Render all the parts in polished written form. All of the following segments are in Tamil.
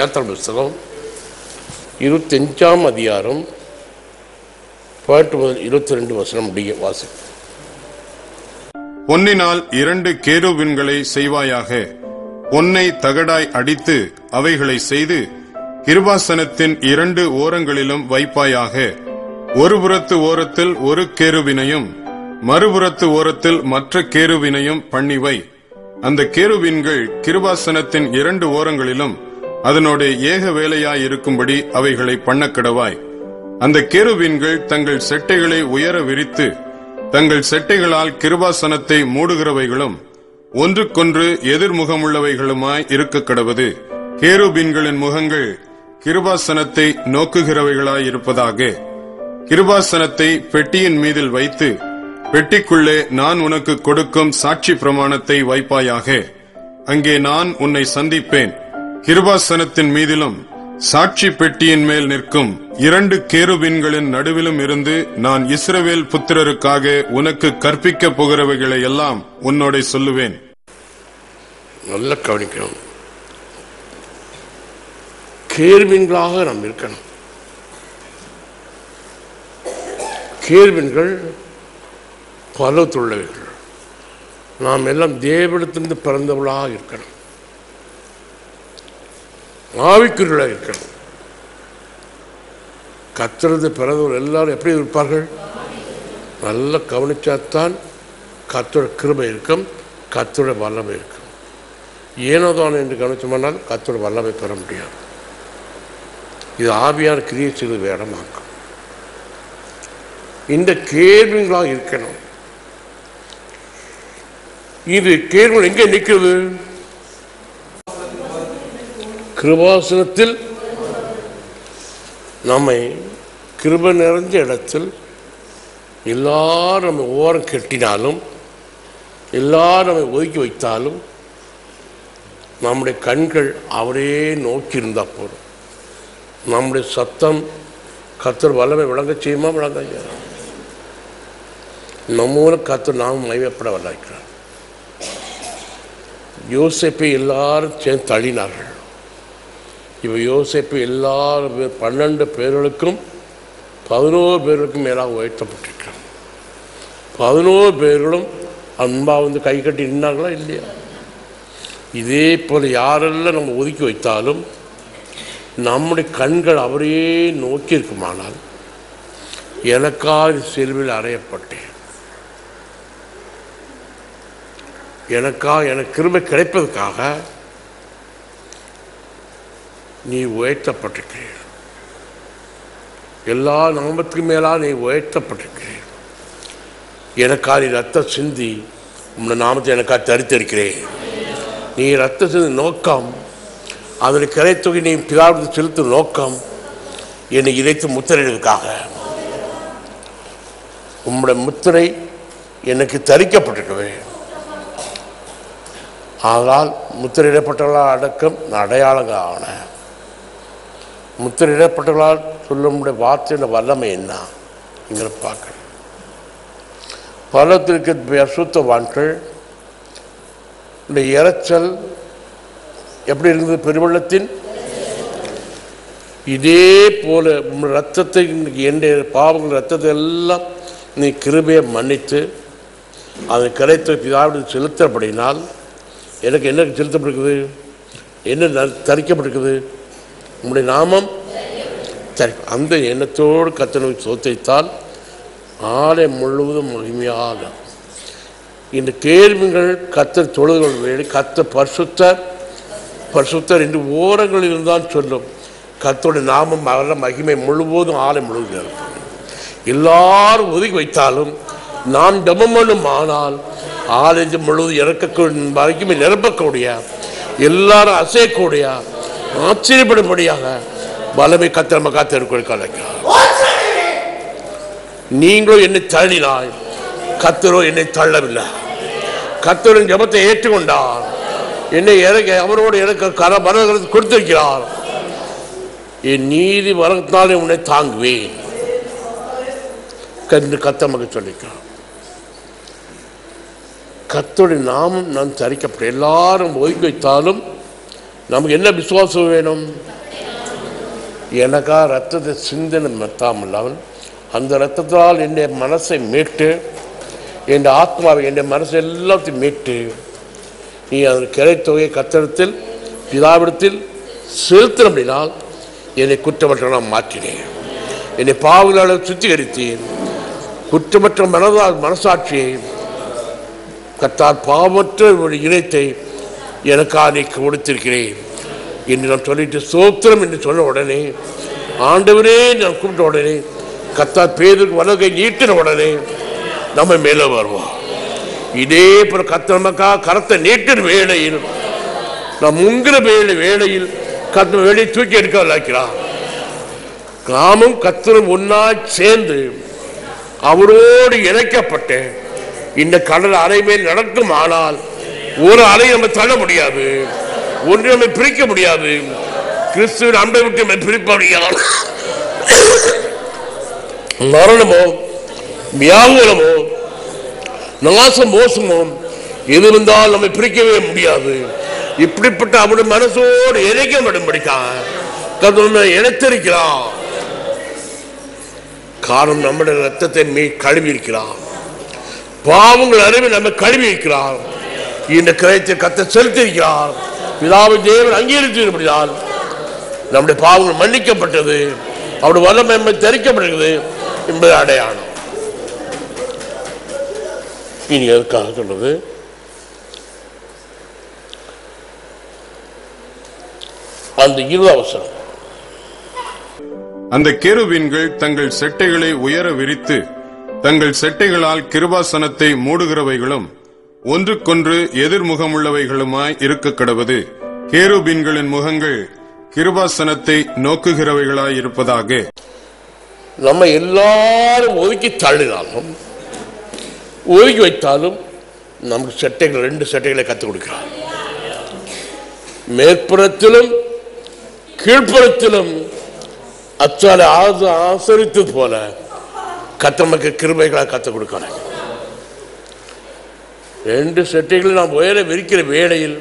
யாத்திரை புஸ்தகம் 25ஆம் அதிகாரம் 18 முதல் 22 வசனம் முடிய வாசி. பொன்னினால் 2 கேருபீன்களை செய்வாயாக. பொன்னை தகடாய் அடித்து அவைகளை செய்து கிருபாசனத்தின் 2 ஓரங்களிலும் வைப்பாயாக. ஒரு புறத்து ஓரத்தில் ஒரு கேருபீனையும் மறுபுறத்து ஓரத்தில் மற்ற கேருபீனையும் பண்ணிவை. அந்த கேருபீன்கள் கிருபாசனத்தின் 2 ஓரங்களிலும் அதனோட ஏக வேலையாயிருக்கும்படி அவைகளை பண்ணக்கடவாய். அந்த கேருபீன்கள் தங்கள் செட்டைகளை உயர விரித்து தங்கள் செட்டைகளால் கிருபாசனத்தை மூடுகிறவைகளும் ஒன்றுக்கொன்று எதிர்முகமுள்ளவைகளுமாய் இருக்க கடவது. கேருபீன்களின் முகங்கள் கிருபாசனத்தை நோக்குகிறவைகளாயிருப்பதாக. கிருபாசனத்தை பெட்டியின் மீதில் வைத்து பெட்டிக்குள்ளே நான் உனக்கு கொடுக்கும் சாட்சி பிரமாணத்தை வைப்பாயாக. அங்கே நான் உன்னை சந்திப்பேன். கிருபாசனத்தின் மீதிலும் சாட்சி பெட்டியின் மேல் நிற்கும் 2 கேருபீன்களின் நடுவிலும் இருந்து நான் இஸ்ரவேல் புத்திரருக்காக உனக்கு கற்பிக்க போகிறவைகளை எல்லாம் உன்னோட சொல்லுவேன். நல்ல கவனிக்கணும். கேருபீன்களாக நாம் இருக்கணும். கேருபீன்கள் பலத்துள்ளவைகள். நாம் எல்லாம் தேவனிடத்திலிருந்து பிறந்தவர்களாக இருக்கணும். ஆவிக்குரியவர்களாக இருக்கணும். கர்த்தரது பிறந்தவர்கள் எல்லாரும் எப்படி இருப்பார்கள்? நல்ல கவனிச்சாத்தான் கர்த்தருடைய கிருபை இருக்கும், கர்த்தருடைய வல்லமை இருக்கும். ஏனோதான் என்று கவனிச்சோம்னால் கர்த்தருடைய வல்லமை பெற முடியாது. இது ஆவியான கிரியை செய்து வேடமாக்கும். இந்த கேள்விகளாக இருக்கணும். இது கேள்வி எங்கே நிற்கிறது? கிருபாசனத்தில் நம்மை கிருபை நிறைஞ்ச இடத்தில் எல்லாரும் நம்ம ஓரம் கட்டினாலும் எல்லாரும் நம்மை ஒதுக்கி வைத்தாலும் நம்முடைய கண்கள் அவரே நோக்கி இருந்தால் போதும். நம்முடைய சத்தம் கர்த்தர் வல்லமை விளங்க செய்யுமா? விளங்க. நம்மூலம் கர்த்தர் நாம் மையப்பட வல்லாக்கிறார். யோசேப்பை எல்லாரும் சேர்ந்து தள்ளினார்கள். இப்போ யோசேப்பு எல்லாரும் 12 பேர்களுக்கும் 11 பேர்களுக்கும் மேலாக உயர்த்தப்பட்டிருக்கிறார். 11 பேர்களும் அன்பாக வந்து கை கட்டி நின்னார்களா இல்லையா? இதே போல் யாரெல்லாம் நம்ம ஒதுக்கி வைத்தாலும் நம்முடைய கண்கள் அவரையே நோக்கி இருக்குமானால், எனக்காக சிலுவையில் அறையப்பட்டேன், எனக்கு கிருபை கிடைப்பதற்காக நீ உயர்த்தப்பட்டிருக்கிறீர். எல்லா நாமத்துக்கு மேலாக நீ உயர்த்தப்பட்டிருக்கிறீர். எனக்காக நீ ரத்தம் சிந்தி உன்னை நாமத்தை எனக்காக தரித்திருக்கிறேன். நீ ரத்தம் சிந்தி நோக்கம், அதனுடைய கரைத்தொகை நீ பிதாவுக்கு செலுத்தும் நோக்கம் என்னை இறைத்து முத்திரையிடுவதற்காக. உம்முடைய முத்திரை எனக்கு தரிக்கப்பட்டிருக்கவே. ஆனால் முத்திரையிடப்பட்டவர்களால் அடக்கம் அடையாளங்கள் ஆன முத்திரையிடப்பட்டவர்களால் சொல்ல முடிய வார்த்தையோட வல்லமை என்ன இங்கே பார்க்கணும். பலத்திற்கு அசுத்தவான்கள் இறைச்சல் எப்படி இருந்தது? பெருவெள்ளத்தின் இதே போல ரத்தத்தை என்னுடைய பாவங்கள் ரத்தத்தை எல்லாம் நீ கிருபையை மன்னித்து அதை கரைத்து பிதாவுடைய செலுத்தப்படினால் எனக்கு என்ன செலுத்தப்பட்டிருக்குது? என்ன தரிக்கப்பட்டிருக்குது? உங்களுடைய நாமம் சரி. அந்த எண்ணத்தோடு கர்த்தரை சோத்தித்தால் ஆலயம் முழுவதும் மகிமையாக இந்த கேள்விகள் கர்த்தர் தொழுதுகள் வேண்டி கர்த்தர் பரிசுத்தர் பரிசுத்தர் என்று ஓரங்களில் இருந்தால் சொல்லும். கர்த்தருடைய நாமம் அவர மகிமை முழுவதும் ஆலயம் முழுவதும் இருக்கும். எல்லாரும் ஒதுக்கி வைத்தாலும் நான் ஜெபம் பண்ணும் ஆனால் ஆலயம் முழுவதும் இறக்கக்கூடிய மகிமை நிரப்பக்கூடிய எல்லாரும் அசையக்கூடிய ஆச்சரியப்படும்படியாக வல்லமை கர்த்தர் காத்திருக்கிறார். நீங்களோ என்னை தள்ளினாய், கர்த்தரோ என்னை தள்ளவில்லை. கர்த்தரின் ஜெபத்தை ஏற்றுக்கொண்டார். என்னை அவரோடு எனக்கு வரங்களை கொடுத்திருக்கிறார். என் நீதி வரத்தினாலே உன்னை தாங்குவேன் என்று கர்த்தர் மகன் சொல்லிக்கிறார். கர்த்தருடைய நாமம் நான் தரிக்கப்பட்ட எல்லாரும் ஒதுக்கி வைத்தாலும் நமக்கு என்ன விசுவாசம் வேணும்? எனக்கா ரத்தத்தை சிந்தனை மத்தாமல் அந்த ரத்தத்தால் என்னுடைய மனசை மீட்டு, என் ஆத்மாவை, என் மனசை எல்லாத்தையும் மீட்டு, நீ அதன் கிடைத்தொகையை கத்தரிடத்தில் பிதாவிடத்தில் செலுத்தினால் என்னை குற்றமற்ற நான் மாற்றினேன். என்னை பாவங்களால் சுத்திகரித்தேன். குற்றமற்ற மனசாட்சியை கத்தார் பாவமற்ற ஒரு இனத்தை எனக்காக நீ கொடுத்திருக்கிறேன் என்று நான் சொல்லிட்டு ஸ்தோத்திரம் என்று சொன்ன உடனே, ஆண்டவரே நான் கூப்பிட்ட உடனே கத்தார் பேருக்கு வலகை நீட்டின உடனே நம்ம மேலே வருவோம். இதே போல கத்தர் நமக்காக கரத்தை நீட்டின வேளையில், நாம் முன்கிற வேளையில் கத்தர் வேலையை தூக்கி எடுக்க வைக்கிறார். நாமும் கத்தரும் ஒன்னா சேர்ந்து அவரோடு இணைக்கப்பட்டு இந்த கடல் அலை மேல் நடக்கும். ஆனால் ஒரு அலை நம்ம தள்ள முடியாது, ஒன்று நம்ம பிரிக்க முடியாது. கிறிஸ்துவின் அன்பை விட்டு நம்ம பிரிக்க முடியாது. மரணமோ வியாகுலமோ நாசம் மோசமோ எது இருந்தால் நம்ம பிரிக்கவே முடியாது. இப்படிப்பட்ட அவருடைய மனசோடு இணைக்கப்படும்படிக்காக இணைத்திருக்கிறான். காரணம் நம்முடைய ரத்தத்தை கழுவி இருக்கிறார். பாவங்கள் அறிவை நம்ம கழுவி இருக்கிறார். இந்த கிரயத்தை கத்த செலுத்தியிருக்கிறார். பிதாவை தேவன் அங்கீகரித்திருப்பதால் நம்முடைய பாவங்கள் மன்னிக்கப்பட்டது, அவருடைய வல்லமை தெரிவிக்கப்படுகிறது என்பது அடையாளம். இனி எதுக்காக சொல்றது? அந்த 20 வசனம். அந்த கேருபீன்கள் தங்கள் செட்டைகளை உயர விரித்து தங்கள் செட்டைகளால் கிருபாசனத்தை மூடுகிறவைகளும் ஒன்றுக்கொன்று எதிர்முகமுள்ளவைகளுமாய் இருக்க கடவது. கேருபீன்களின் முகங்கள் கிருபாசனத்தை நோக்குகிறவைகளாய் இருப்பதாக. நம்ம எல்லாரும் ஒதுக்கி தள்ளினாலும் ஒதுக்கி வைத்தாலும் நமக்கு செட்டைகள் 2 செட்டைகளை கற்றுக் கொடுக்கிறார். மேற்புறத்திலும் கீழ்ப்புறத்திலும் அச்சாலை ஆசரித்தது போல கத்தமக்கு கிருபைகளாக கற்றுக் கொடுக்கிறார். 2 செட்டைகளை நாம் உயர விரிக்கிற வேளையில்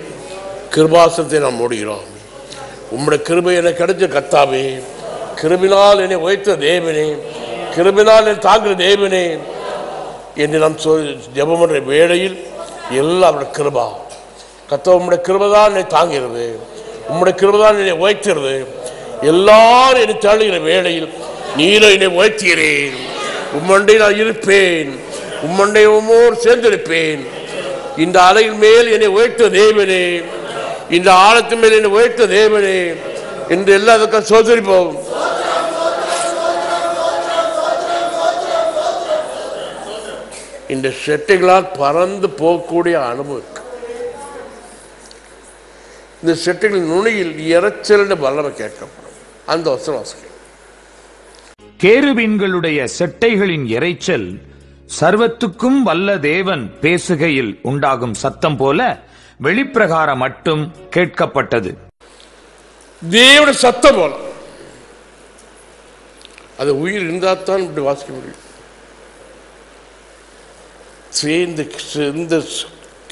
கிருபாசனத்தை நாம் மூடுகிறோம். உம்முடைய கிருபை எனக்கு கிடைச்ச கத்தாவே, கிருபினால் என்னை உயர்த்த தேவனே, கிருபினால் என்னை தாக்குற தேவனே என்று நாம் ஜெபம் பண்ற வேளையில் எல்லாம் அவருடைய கிருபா கத்த, உம்முடைய கிருபைதான் என்னை தாங்கிறது, உம்முடைய கிருபைதான் என்னை உயர்த்துகிறது. எல்லாரும் என்னை தள்ளுகிற வேளையில் நீரை என்னை உயர்த்துகிறேன். உம்மண்டை நான் இருப்பேன், உம்மண்டை உம்மோடு சேர்ந்திருப்பேன். இந்த அலையின் மேல் என்னை உயர்த்த தேவனே, இந்த ஆழத்தின் மேல் என்னை உயர்த்த தேவனே என்று எல்லாத்துக்கும் சோதரிப்போம். இந்த செட்டைகளால் பறந்து போகக்கூடிய அனுபவம். இந்த செட்டைகளின் நுனியில் இறைச்சல் வல்லமை கேட்கப்படும். அந்த வசனம் கேருபீன்களுடைய செட்டைகளின் இறைச்சல் சர்வத்துக்கும் வல்ல தேவன் பேசுகையில் உண்டாகும் சத்தம் போல வெளிப்பிரகாரம் மட்டும் கேட்கப்பட்டது. தேவனுடைய சத்தம் போல அது உயிர் இருந்தால்தான் இப்படி வாசிக்க முடியும். இந்த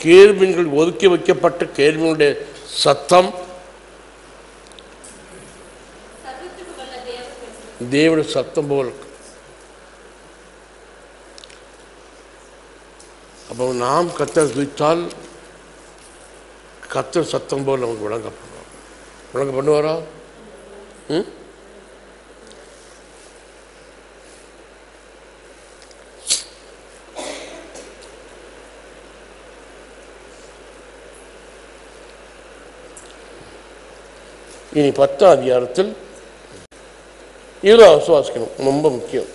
கேருபீன்கள் ஒதுக்கி வைக்கப்பட்ட கேருபீன்களுடைய சத்தம் தேவனுடைய சத்தம் போல். அப்போ நாம் கர்த்தரை துதித்தால் கர்த்தர் சத்தம் போல் நமக்கு விளங்க பண்ணுவாரா? இனி 10ஆம் அதிகாரத்தில் 20 வாசிக்கணும். ரொம்ப முக்கியம்.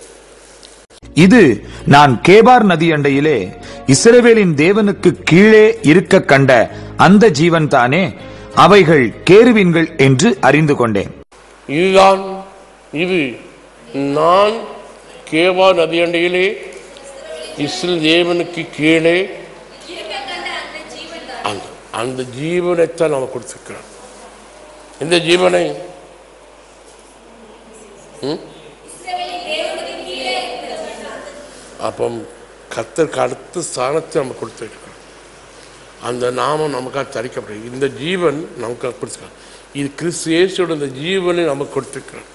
இது நான் கேபார் நதி அண்டையிலே இஸ்ரவேலின் தேவனுக்கு கீழே இருக்க கண்ட அந்த ஜீவன் தானே, அவைகள் கேருபீன்கள் என்று அறிந்து கொண்டேன். இது நான் கேபார் நதி அண்டையிலே இஸ்ரவேல் தேவனுக்கு கீழே அந்த ஜீவனைத்தான் நாம் கொடுத்திருக்கிறோம். இந்த ஜீவனை அப்போ கர்த்தருக்கு அடுத்த ஸ்தானத்தை நம்ம கொடுத்துருக்கோம். அந்த நாமம் நமக்காக தரிக்கப்படும். இந்த ஜீவன் நமக்காக கொடுத்துருக்காங்க. இது கிறிஸ்து இயேசுவோட இந்த ஜீவனை நமக்கு கொடுத்துருக்கிறார்.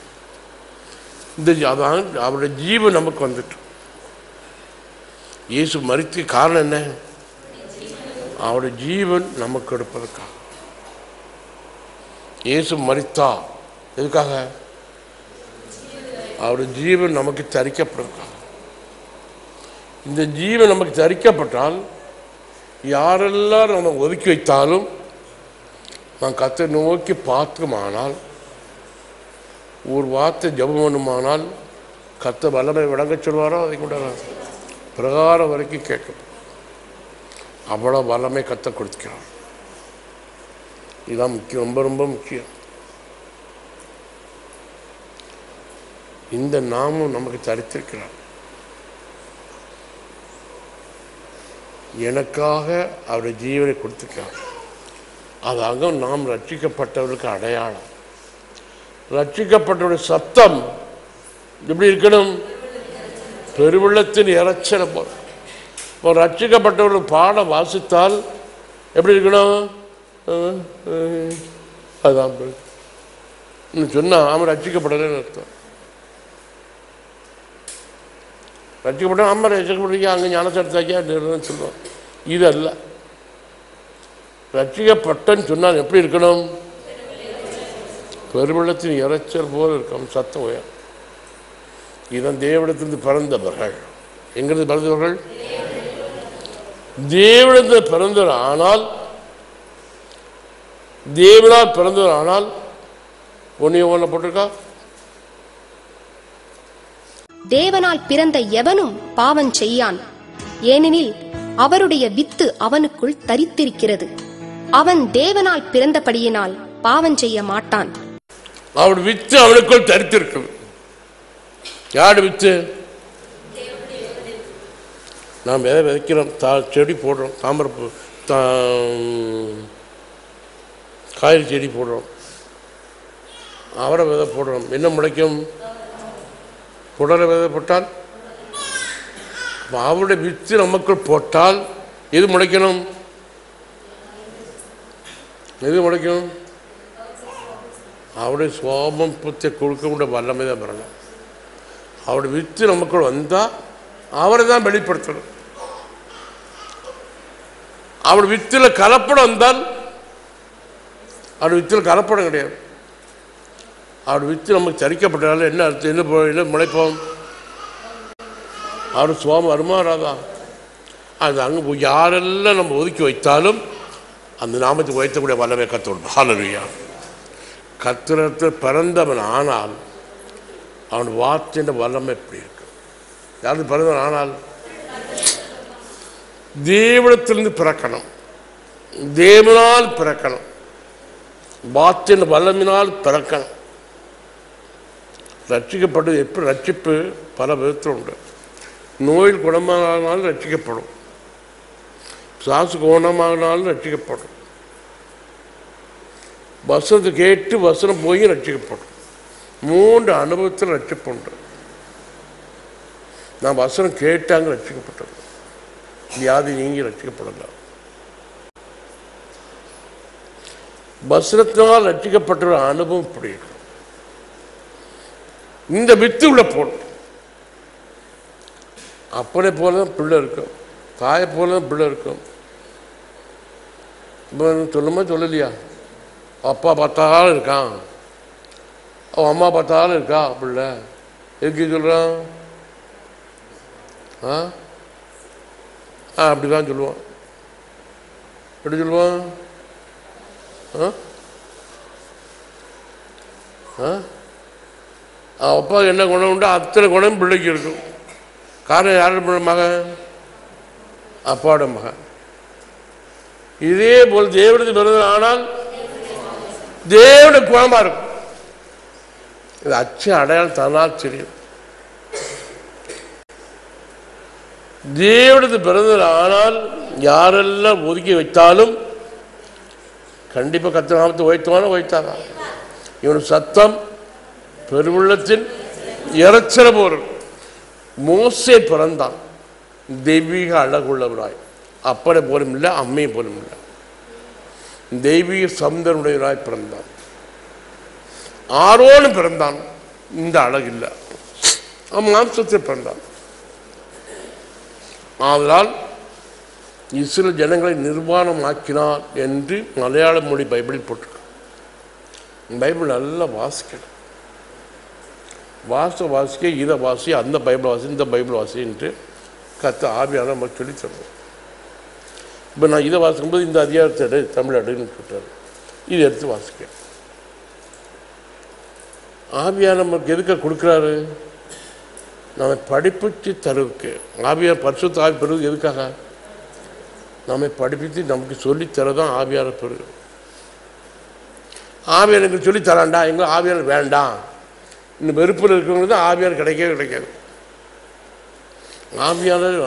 இந்த அதான் அவருடைய ஜீவன் நமக்கு வந்துட்டு. இயேசு மரித்த காரணம் என்ன? அவருடைய ஜீவன் நமக்கு கொடுப்பதற்காக. இயேசு மரித்தா எதுக்காக? அவருடைய ஜீவன் நமக்கு தரிக்கப்படுவதற்காக. இந்த ஜீவன் நமக்கு தரிக்கப்பட்டால் யாரெல்லாம் நம்ம ஒதுக்கி வைத்தாலும் நான் கர்த்தரை நோக்கி பார்க்குமானால், ஒரு வார்த்தை ஜெபம் பண்ணுமானால் கர்த்தர் வல்லமை விளங்க சொல்வாரோ அதை கூட பிரகாரம் வரைக்கும் கேட்கும். அவ்வளோ வல்லமை கர்த்தர் கொடுத்துக்கிறார். இதுதான் முக்கியம், ரொம்ப ரொம்ப முக்கியம். இந்த நாமும் நமக்கு தரித்திருக்கிறார். எனக்காக அவருடைய ஜீவனை கொடுத்துருக்கார். அதாக நாம் ரட்சிக்கப்பட்டவர்களுக்கு அடையாளம். ரட்சிக்கப்பட்டவருடைய சத்தம் எப்படி இருக்கணும்? பெருவெள்ளத்தின் இறைச்சலை போல. இப்போ ரட்சிக்கப்பட்டவர்கள் பாட வாசித்தால் எப்படி இருக்கணும்? அதுதான் சொன்னால் அவன் ரட்சிக்கப்படலன்னு அர்த்தம். ரட்சிக்கப்பட்ட ஆமாம் ரட்சிக்கப்பட்டிருக்கா, அங்கே ஞானசாரத்தாக்கியா சொல்லுவான். இது அல்ல. ரட்சிக்கப்பட்டன்னு சொன்னால் எப்படி இருக்கணும்? பெருவெள்ளத்தின் இறைச்சல் போல இருக்கும் சத்தம் உயர். இதன் தேவனிடத்திலிருந்து பிறந்தவர்கள். எங்கிருந்து பிறந்தவர்கள்? தேவனிடத்தில் பிறந்தவர். ஆனால் தேவனால் பிறந்தவர். ஆனால் ஒன்ன போட்டிருக்கா, தேவனால் பிறந்த எவனும் பாவம் செய்யான், ஏனெனில் அவருடைய வித்து அவனுக்குள் தரித்திருக்கிறது. அவன் தேவனால் பிறந்தபடியினால் பாவம் செய்ய மாட்டான். அவருடைய வித்து அவனுக்குள் தரித்திருக்கிறது. யாரு வித்து? நாம் விதை விதைக்கிறோம், செடி போடுறோம், தாமரைப்பூ காய்கறி செடி போடுறோம், அவரை விதை போடுறோம். என்ன முளைக்கும்? புடலை விதை போட்டால் அவருடைய வித்து நமக்குள் போட்டால் எது முளைக்கணும்? எது முளைக்கும்? அவருடைய சுவாபத்தை கொடுக்க வல்லமை தான் பெறணும். அவருடைய வித்து நமக்குள் வந்தால் அவரை தான் வெளிப்படுத்தணும். அவருடைய வித்தில் கலப்படம் வந்தால் அவருடைய வித்தில் கலப்படம் கிடையாது. அவருடைய வித்து நமக்கு தரிக்கப்பட்டாலும் என்ன அர்த்தம்? என்ன முளைப்போம்? அவர் சுவாமி வருமாறாதா? அது அங்கே யாரெல்லாம் நம்ம ஒதுக்கி வைத்தாலும் அந்த நாமத்துக்கு வைத்தக்கூடிய வல்லமை கத்தோடு. ஹல்லேலூயா. கர்த்தரிடத்தில் பிறந்தவன் ஆனால் அவன் வார்த்தையின் வல்லமை எப்படி இருக்கு? யாரு பிறந்தவன் ஆனால் தேவனிடத்திலிருந்து பிறக்கணும், தேவனால் பிறக்கணும், வார்த்தையின் வல்லமினால் பிறக்கணும். ரட்சிக்கப்பட்டது எப்படி? ரட்சிப்பு பல விதத்தில் உண்டு. நோயில் குணமானாலும் ரட்சிக்கப்படும், சாசு குணமானாலும் ரட்சிக்கப்படும், வசனத்தை கேட்டு வசனம் போய் ரட்சிக்கப்படும். 3 அனுபவத்தில் ரட்சிப்புண்டு. நான் வசனம் கேட்டாங்க ரட்சிக்கப்பட்டது, வியாதி நீங்கி ரட்சிக்கப்படலாம். வசனத்தினால் ரட்சிக்கப்பட்ட ஒரு அனுபவம் இப்படி இருக்கும். இந்த வித்து உள்ள போடும். அப்பனை போல தான் பிள்ளை இருக்கும், தாயை போல தான் பிள்ளை இருக்கும். இப்போ சொல்லுமா சொல்லலையா? அப்பா பார்த்தாலும் இருக்கான், அவன் அம்மா பார்த்தாலும் இருக்கா பிள்ளை. எதுக்கு சொல்கிறான்? அப்படிதான் சொல்லுவான். எப்படி சொல்லுவான்? அப்பா என்ன குணம் உண்டோ அத்தனை குணம் பிள்ளைக்கு இருக்கும். காரணம் யாரோட மகன்? அப்பாவோட மகன். இதே போல் தேவனுக்கு பிறந்த ஆனால் தேவனுடைய குணமா இருக்கும். இது அச்சு அடையாளம் தனால் தெரியும். தேவனுக்கு பிறந்த ஆனால் யாரெல்லாம் ஒதுக்கி வைத்தாலும் கண்டிப்பாக கர்த்தர் நாமத்தை உயர்த்துவானோ உயர்த்தாதா? இவனுடைய சத்தம் பெருவுள்ளத்தின் இறைச்சல போர். மோசே பிறந்தான் தெய்வீக அழகுள்ளவராய், அப்பனை போலும் இல்லை, அம்மையை போலும் இல்லை. தெய்வீக சந்தனுடையவராய் பிறந்தான். ஆரோனும் பிறந்தான், இந்த அழகு இல்லை, அவன் மாம்சத்தில் பிறந்தான். ஆதலால் இஸ்ரேல் ஜனங்களை நிர்வாணமாக்கினார் என்று மலையாள மொழி பைபிளில் போட்டிருக்க. பைபிள் நல்லா வாசிக்கணும். வாசிக்க இதை வாசி, அந்த பைபிள் வாசி, இந்த பைபிள் வாசி என்று கத்த ஆவியான நம்ம சொல்லித்தரணும். இப்போ நான் இதை வாசிக்கும்போது இந்த அதிகாரத்தை எடு, தமிழ் அடுன்னு சொல்லிட்டாரு, இதை எடுத்து வாசிக்க. ஆவியான நமக்கு எதுக்க கொடுக்குறாரு? நம்ம படிப்பிச்சு தருவுக்கு. ஆவியார் பரிசுத்த ஆவி பெறுவது எதுக்காக? நம்மை படிப்பித்து நமக்கு சொல்லித்தரதான் ஆவியார பெறுது. ஆவியார் எங்களுக்கு சொல்லித்தராண்டா, எங்களுக்கு ஆவியார் வேண்டாம், இந்த வெறுப்பில் இருக்கிறவங்களுக்கு தான் ஆவியார் கிடைக்கவே கிடைக்காது. ஆவியாளர்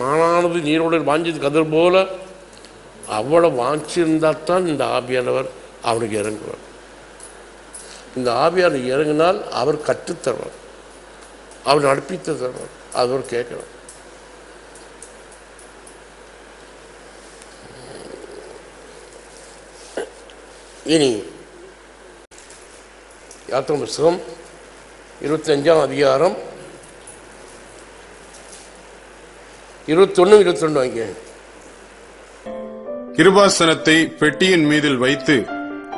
மானானது நீரோடு வாஞ்சிது கதிர் போல அவ்வளோ வாஞ்சிருந்தால் தான் இந்த ஆவியானவர் அவனுக்கு இறங்குவார். இந்த ஆவியார் இறங்கினால் அவர் கற்றுத்தருவார், அவர் நடப்பித்து தருவார். அவர் கேட்கணும். இனி யாத்திரை புஸ்தகம் 25ஆம் அதிகாரம் 21, 22 வாங்க. கிருபாசனத்தை பெட்டியின் மீதில் வைத்து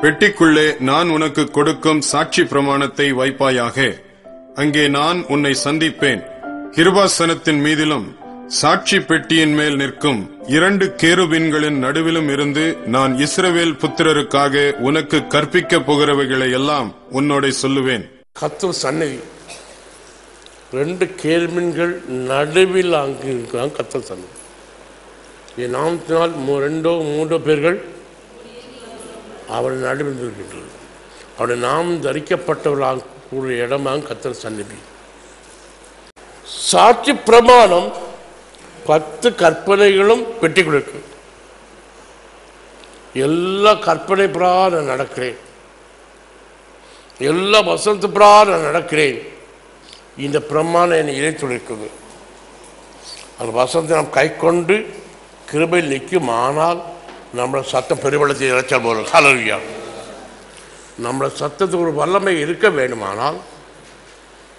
பெட்டிக்குள்ளே நான் உனக்கு கொடுக்கும் சாட்சி பிரமாணத்தை வைப்பாயாக. அங்கே நான் உன்னை சந்திப்பேன். கிருபாசனத்தின் மீதிலும் சாட்சி பெட்டியின் மேல் நிற்கும் 2 கேருபீன்களின் நடுவிலும் இருந்து நான் இஸ்ரவேல் புத்திரருக்காக உனக்கு கற்பிக்க போகிறவைகளை எல்லாம் உன்னோட சொல்லுவேன். கர்த்தர் சந்நிதி 2 கேருபீன்கள் நடுவில் அங்கு இருக்கிறாங்க. கர்த்தர் சந்நிதி என் நாமத்தினால் 2 3 பேர்கள் அவர் நடுவில் இருக்கின்றது. அவருடைய நாமம் தரிக்கப்பட்டவர்களாக கூடிய இடமாக கர்த்தர் சந்நிதி. சாட்சி பிரமாணம் 10 கற்பனைகளும் பெட்டிக்குள் இருக்கு. எல்லா கற்பனை பிரகாரம் நான் நடக்கிறேன், எல்லா வசனத்து பிரகாரம் நான் நடக்கிறேன். இந்த பிரமாணம் என்னை இணைத்துள்ளிருக்குது. அந்த வசனத்தை நாம் கை கொண்டு கிருபையில் நிற்கும். ஆனால் நம்மளோட சத்தம் பெருவெள்ளத்தை இறைச்சல் போல. ஹல்லேலூயா. நம்மளோட சத்தத்துக்கு ஒரு வல்லமை இருக்க வேண்டுமானால்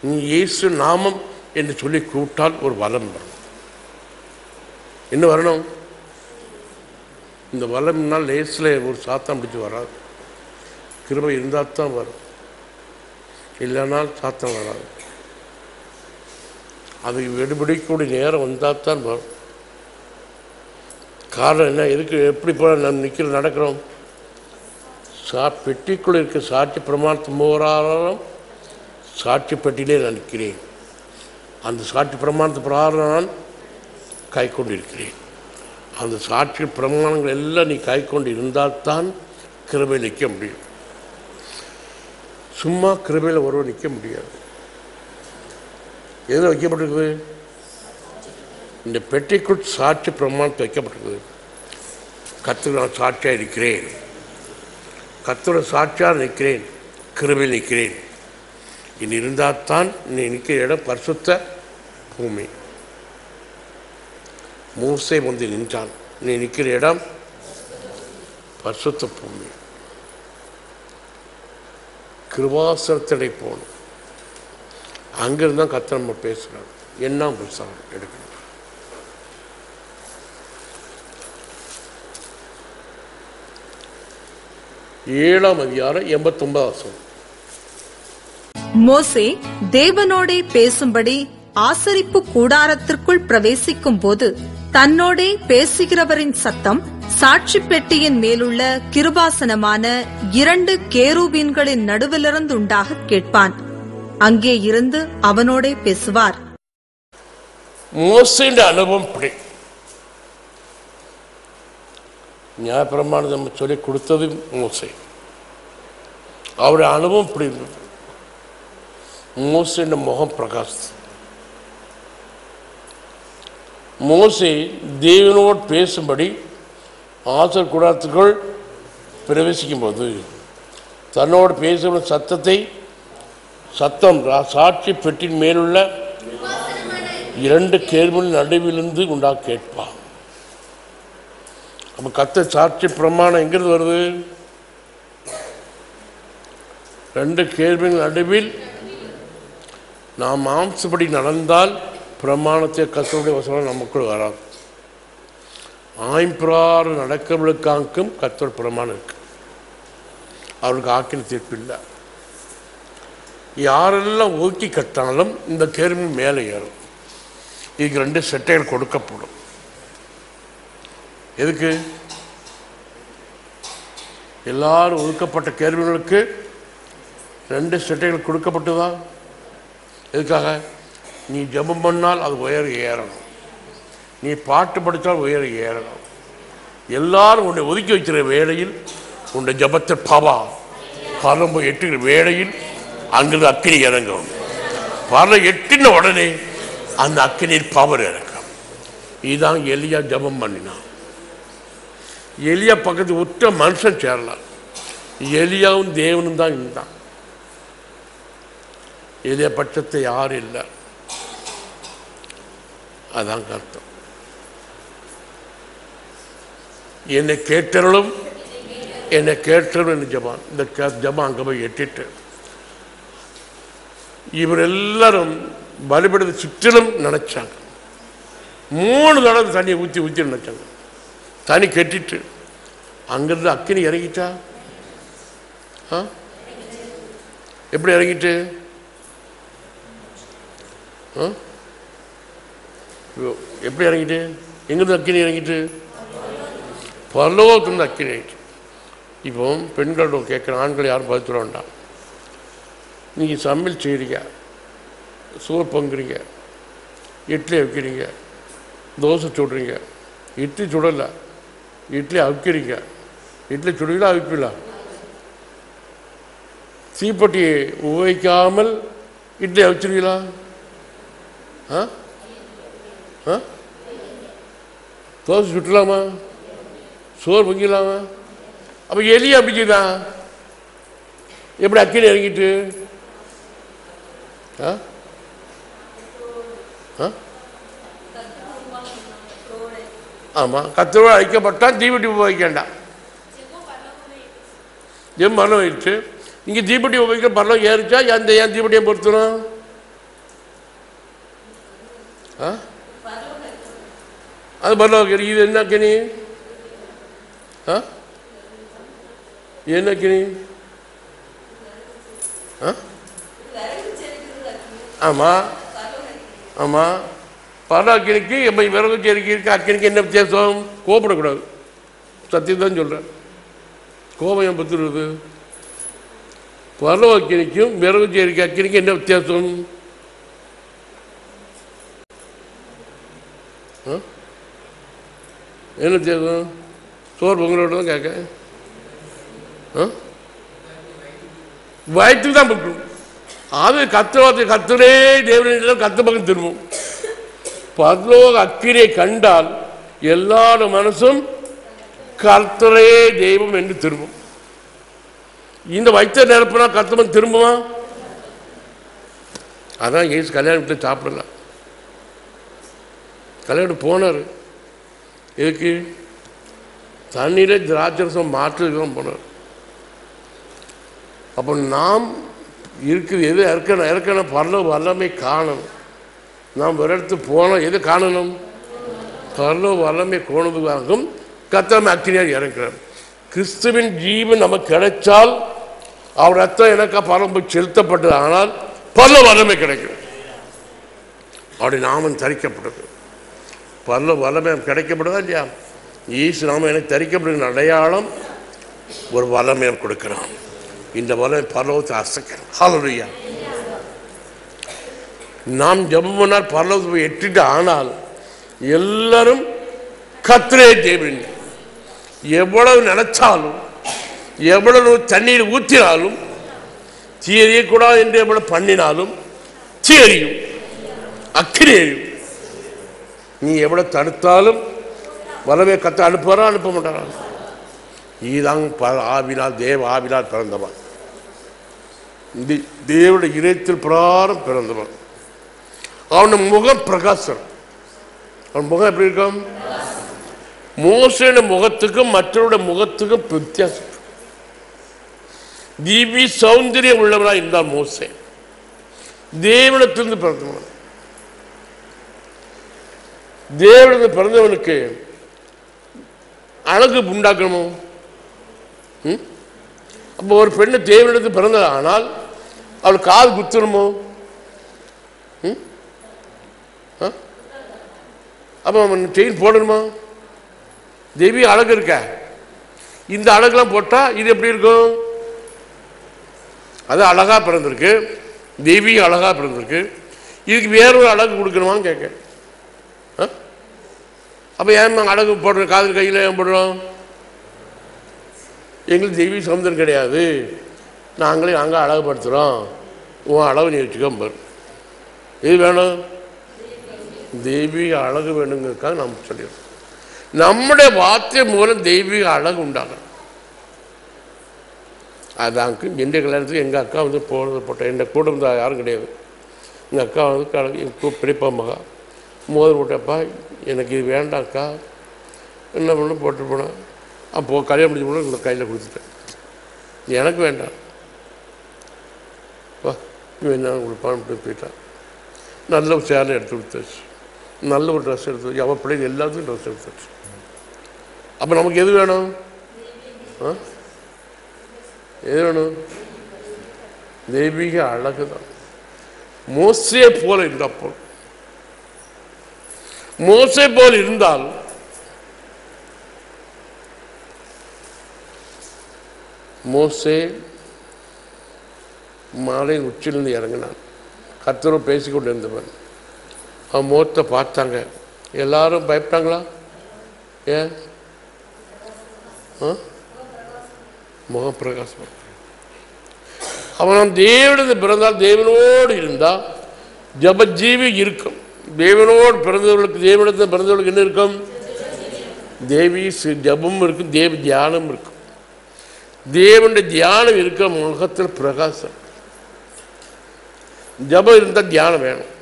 நீ இயேசு நாமம் என்று சொல்லி கூப்பிட்டால் ஒரு வல்லம் வரும். என்ன வரணும்? இந்த வல்லம்னால் லேசில் ஒரு சாத்தம் பிடிச்சி வராது. கிருபை இருந்தால் தான் வரும், இல்லைனால் சாத்தம் வராது. அது எடுபிடிக்கூடிய நேரம் வந்தால் தான் வரும். காரணம் என்ன? எதுக்கு எப்படி போல நம்ம நிற்கிற நடக்கிறோம்? பெட்டிக்குள்ளே இருக்க சாட்சி பிரமாணத்து மூவராலும் சாட்சி பெட்டியிலே நான் நிற்கிறேன். அந்த சாட்சி பிரமாணத்து பிரகாரம் நான் கை கொண்டு இருக்கிறேன். அந்த சாட்சி பிரமாணங்கள் எல்லாம் நீ கை கொண்டு இருந்தால்தான் கிருபையில் நிற்க முடியும். சும்மா கிருபையில் ஒருவர் நிற்க முடியாது. எதில் வைக்கப்பட்டிருக்குது? இந்த பெட்டிக்குள் சாட்சி பிரமாணத்தை வைக்கப்பட்டிருக்குது. கர்த்தருக்கு நான் சாட்சியாக இருக்கிறேன், கர்த்தரோட சாட்சியாக நிற்கிறேன், கிருபையில் நிற்கிறேன். இனி இருந்தால் தான் நீ நிற்கிற இடம் பரிசுத்த பூமி. மோசே வந்து நின்றான், நீ நிற்கிற இடம் பரிசுத்த பூமி. கிருபாசனத்தடை போகணும். அங்கிருந்து தான் கர்த்தர் நம்ம பேசுகிறார். என்ன புத்தகம் எடுக்கணும்? ஏழாம் அதிகாரம் 89 மோசே தேவனோடே பேசும்படி ஆசரிப்பு கூடாரத்திற்குள் பிரவேசிக்கும் போது தன்னோடே பேசுகிறவரின் சத்தம் சாட்சி பெட்டியின் மேலுள்ள கிருபாசனமான 2 கேருபீன்களின் நடுவிலிருந்து உண்டாக கேட்பான். அங்கே இருந்து அவனோடே பேசுவார். மோசேயின் அனுபவம் இப்படி. நியாயப்பிரமாணம் நம்ம சொல்லி கொடுத்தது மோசே. அவருடைய அனுபவம் இப்படி இருந்தது. மோசேயின் முகம் பிரகாசித்தது. மோசே தேவனோடு பேசும்படி ஆசர் கூடாரத்துக்குள் பிரவேசிக்கும் போது தன்னோடு பேசும் சத்தம் சாட்சி பெட்டின் மேலுள்ள 2 கேருபீன்களின் நடுவிலிருந்து உண்டாக கேட்பான். அப்ப கர்த்தர் சாட்சி பிரமாணம் எங்கிருந்து வருது? 2 கேள்விகள் நடுவில் நாம் மாம்சப்படி நடந்தால் பிரமாணத்தை கர்த்தருடைய வசனம் நமக்குள் வராது. ஆய்பிராறு நடக்கிறவர்களுக்காக்கும் கர்த்தர் பிரமாணம் இருக்கு. அவருக்கு ஆக்கின தீர்ப்பு இல்லை. யாரெல்லாம் ஊக்கி கட்டாலும் இந்த கேள்வி மேலே ஏறும். இதுக்கு 2 செட்டைகள் கொடுக்கப்படும். எதுக்கு? எல்லாரும் ஒதுக்கப்பட்ட கேள்விகளுக்கு 2 செட்டைகள் கொடுக்கப்பட்டுதா? எதுக்காக? நீ ஜெபம் பண்ணால் அது உயர ஏறணும், நீ பாட்டு படித்தால் உயர ஏறணும். எல்லாரும் உன்னை ஒதுக்கி வைக்கிற வேளையில் உன்னை ஜபத்தை பரம்பு எட்டுகிற வேளையில் அங்கிருந்து அக்கினி இறங்கும். பரல எட்டின உடனே அந்த அக்கினியில் பவர் இறங்கும். இதுதான் எலியா ஜபம் பண்ணினான். எலியா பக்கத்து உற்ற மனுஷன் சேரலாம். எலியாவும் தேவனும் தான் இருந்தான். எலியா பட்சத்தை யாரும் இல்லை. அதான் கருத்தம். என்னை கேட்டவர்களும் என்னை கேட்டவர்களும் ஜபான். இந்த ஜபான் அங்கே போய் எட்டிட்டு இவர் எல்லாரும் பலிபடத்தை சுற்றிலும் நினைச்சாங்க. 3 தடவை தண்ணியை ஊற்றி ஊற்றி நினைச்சாங்க. தண்ணி கட்டிட்டு அங்கிருந்து அக்கினி இறங்கிட்டா. எப்படி இறங்கிட்டு? எப்படி இறங்கிட்டு? எங்கிருந்து அக்கினி இறங்கிட்டு? பரலோகத்திலிருந்து அக்கினி இறங்கிட்டு. இப்போ பெண்களோட கேட்குற ஆண்கள் யாரும் பதில் சொல்ல வேண்டாம். நீங்கள் சமையல் செய்கிறீங்க, சோறு பொங்குறீங்க, இட்லி அவிக்கிறீங்க, தோசை சுடுறீங்க. இட்லி சுடலை, இட்லி அவிக்கிறீங்க. இட்லி சுடுவீங்களா அவிப்பீங்களா? தீப்பெட்டியை உபயோகிக்காமல் இட்லி அவிச்சிருவீங்களா? தோசை சுட்டலாமா? சோறு பொங்கிடலாமா? அப்போ எலி அப்படிதான் எப்படி அக்கினி இறங்கிட்டு? ஆமாம், கத்தரோடு அழைக்கப்பட்டால் தீப்பெட்டி உபயோகிக்கண்டாம். என் மரணம் ஆயிடுச்சு. இங்கே தீப்பெட்டி உபயோகிக்க பரலம் ஏறிச்சா? அந்த ஏன் தீப்பெட்டியை பொறுத்தணும்? அது பரலம் இது என்ன அக்கினி? என்ன அக்கினி? ஆமாம் ஆமாம், பரல அக்கினிக்கு எப்போ விறகு செருக்கி இருக்க அக்கினிக்கு என்ன வித்தியாசம்? கோபப்படக்கூடாது. சத்தியம் தான் சொல்கிறேன். கோபம் ஏன் பத்துருது? பரல அக்கினிக்கும் விறகு செருக்கி அக்கினிக்கு என்ன வித்தியாசம்? என்ன வித்தியாசம்? சோறு பொங்கலோட தான் கேட்க வயிற்றுக்கு தான் பக்கம். அது கத்தரே தேவனிடம் கத்த பக்கம் திரும்பும். பரலோக அக்கினியை கண்டால் எல்லார மனசும் கர்த்தரே தெய்வம் என்று திரும்பும். இந்த வைத்த நிரப்பினா கர்த்தவன் திரும்புமா? அதான் ஏசு கல்யாணத்தில் சாப்பிடலாம். கல்யாணம் போனார். எதுக்கு? தண்ணீரை திராட்சரசம் மாற்றுதான் போனார். அப்போ நாம் இருக்குது எது இறக்கணும் பரலோக வல்லமை காணணும். நாம் ஒரு இடத்துக்கு போனோம், எது காணணும்? பரலோக வல்லமை கோணதுக்காகவும் கர்த்தர் அக்கினியாக இறக்கிறார். கிறிஸ்துவின் ஜீவன் நமக்கு கிடைச்சால் அவர் ரத்தம் எனக்கு பரம்பு செலுத்தப்பட்டது. ஆனால் பரலோக வல்லமை கிடைக்கிறது. அப்படி நாமம் தரிக்கப்பட்டது. பரலோக வல்லமை கிடைக்கப்படுதா இல்லையா? ஈசு நாம எனக்கு தரிக்கப்படுகிற அடையாளம் ஒரு வல்லமையை கொடுக்கிறான். இந்த வல்லமை பரலோகத்தை அசைக்கிறோம். ஹல்லேலூயா. நாம் ஜெபம் பண்ணால் பரலோகத்தை போய் எட்டிட்டு, ஆனால் எல்லாரும் கர்த்தரே தேவன். எவ்வளவு நினைச்சாலும் எவ்வளவு தண்ணீர் ஊற்றினாலும் தீயறியக்கூடாது என்று எவ்வளவு பண்ணினாலும் தீயறியும், அக்கினி எரியும். நீ எவ்வளவு தடுத்தாலும் வல்லமை கத்த அனுப்புவாரா அனுப்ப மாட்டாரா? இதுதான் ஆவினால் தேவ ஆவினால் பிறந்தவன், தேவனுடைய இதயத்தில் பிரகாரம் பிறந்தவன். அவன் முகம் பிரகாசம். அவன் முகம் எப்படி இருக்கும்? மோசேன முகத்துக்கும் மற்றவருடைய முகத்துக்கும் வித்தியாசம். திவ்ய சௌந்தரியம் உள்ளவராக இருந்தால் மோசே தேவனிடத்திலிருந்து பிறந்தவன். தேவனிடத்தில் பிறந்தவனுக்கு அழகு உண்டாக்கணுமோ? அப்போ ஒரு பெண்ணு தேவனிடத்தில் பிறந்தது ஆனால் அவள் காது குத்தணுமோ? அப்போ செயின் போடணுமா? தேவி அழகு இருக்க, இந்த அழகுலாம் போட்டால் இது எப்படி இருக்கும்? அது அழகா பிறந்திருக்கு, தேவி அழகா பிறந்திருக்கு, இதுக்கு வேறொரு அழகு கொடுக்கணுமான்னு கேட்க. அப்போ ஏன் அழகு போடுறோம்? காதல் கையில் ஏன் போடுறோம்? எங்களுக்கு தெய்வீக சமுதிரம் கிடையாது, நாங்களே அழகுபடுத்துகிறோம், உன் அளவு நீ வச்சுக்கோ. இது வேணும், தெய்வீக அழகு வேணுங்கிறதுக்காக நம்ம சொல்லிடுறோம். நம்முடைய வார்த்தை மூலம் தெய்வீக அழகு உண்டாகும். அதாக்கு என்னுடைய கல்யாணத்துக்கு எங்கள் அக்கா வந்து போட்டேன். என் கூட இருந்தால் யாரும் கிடையாது. எங்கள் அக்கா வந்து பெரியப்பா மகா மோதிரம் போட்டப்பா, எனக்கு இது வேண்டாம்க்கா, என்ன பண்ண போட்டு போனேன். அப்போ கல்யாணம் முடிஞ்ச போனால் உங்களை கையில் கொடுத்துட்டேன். எனக்கு வேண்டாம் வா, என்ன கொடுப்பான்னு போயிட்டான். நல்ல ஒரு சேலை எடுத்து கொடுத்தாச்சு, நல்ல ஒரு ட்ரெஸ் எடுத்து, அவன் பிள்ளைங்க எல்லாத்துக்கும் ட்ரெஸ் எடுத்தாச்சு. அப்போ நமக்கு எது வேணும்? எது வேணும்? தெய்வீக அழகு தான். மோசே போல இருந்தப்போ, மோசே போல் இருந்தால் மோசே மாலையின் உச்சிலிருந்து இறங்கினான். கர்த்தரும் பேசிக்கொண்டு இருந்தவன். அவன் முகத்தை பார்த்தாங்க, எல்லாரும் பயப்பட்டாங்களா? ஏன்? முகம் பிரகாசம். அவன் தேவனிடத்தில் பிறந்தால், தேவனோடு இருந்தால் ஜபஜீவி இருக்கும். தேவனோடு பிறந்தவர்களுக்கு, தேவனிடத்தில் பிறந்தவர்களுக்கு என்ன இருக்கும்? தேவி ஜபமும் இருக்கும், தேவ தியானம் இருக்கும். தேவனுடைய தியானம் இருக்க முகத்தில் பிரகாசம். ஜபம் இருந்தால் தியானம் வேணும்.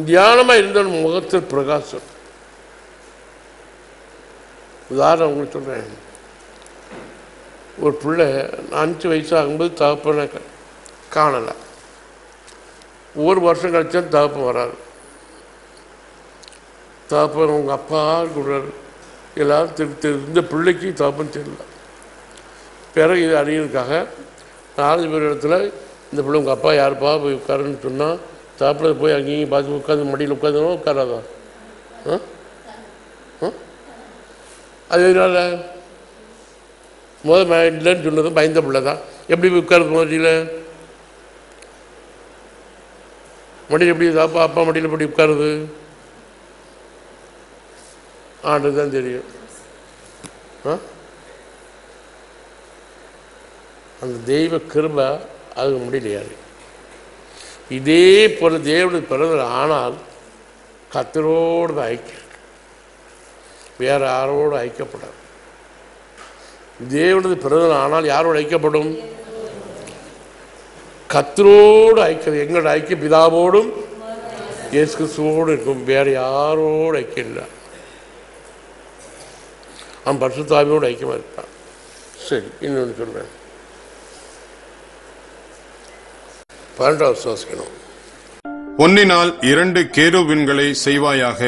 தியானமாக இருந்தால் முகத்தில் பிரகாசம். உதாரணம் உங்களுக்கு சொல்கிறேன். ஒரு பிள்ளை 5 வயசாகும்போது தகப்பனை காணலை. ஒரு வருஷம் கழிச்சா தகப்பன் வராது. தகப்பன் உங்கள் அப்பா கொடுறாரு. எல்லாரும் இந்த பிள்ளைக்கு தகப்பன் தெரியல. பிறகு இது அறியறதுக்காக 4 பேர் இடத்துல இந்த பிள்ளை உங்கள் அப்பா யாருப்பா போய் உட்காருன்னு சொன்னால், தகப்பனை போய் அங்கேயும் பார்த்து உட்காந்து மடியில் உட்காந்துனா உட்காராதா? அது எதனால? இல்லைன்னு சொன்னதும் பயந்த பிள்ளை தான். எப்படி உட்காருது மடியில்? மடியில் எப்படி அப்பா அப்பா மடியில் எப்படி உட்காருது? ஆண்டு தான் தெரியும். அந்த தெய்வ கிருபை அது முடியலையாது. இதே போல தேவனுடைய பிறந்த ஆனால் கர்த்தரோடு தான் ஐக்கியம், வேற யாரோடு ஐக்கியப்படாது. தேவனுடைய பிறந்த ஆனால் யாரோடு ஐக்கியப்படும்? கர்த்தரோடு ஐக்கியம். எங்களோட ஐக்கியம் பிதாவோடும் இயேசு கிறிஸ்துவோடு இருக்கும், வேற யாரோடு ஐக்கியம் இல்லை. அவன் பரிசுத்த ஆவியோடு ஐக்கியமாக இருப்பான். சரி, இன்னொன்று சொல்கிறேன். 12வது சுவாசிக்கணும். பொன்னினால் 2 கேருபீன்களை செய்வாயாக.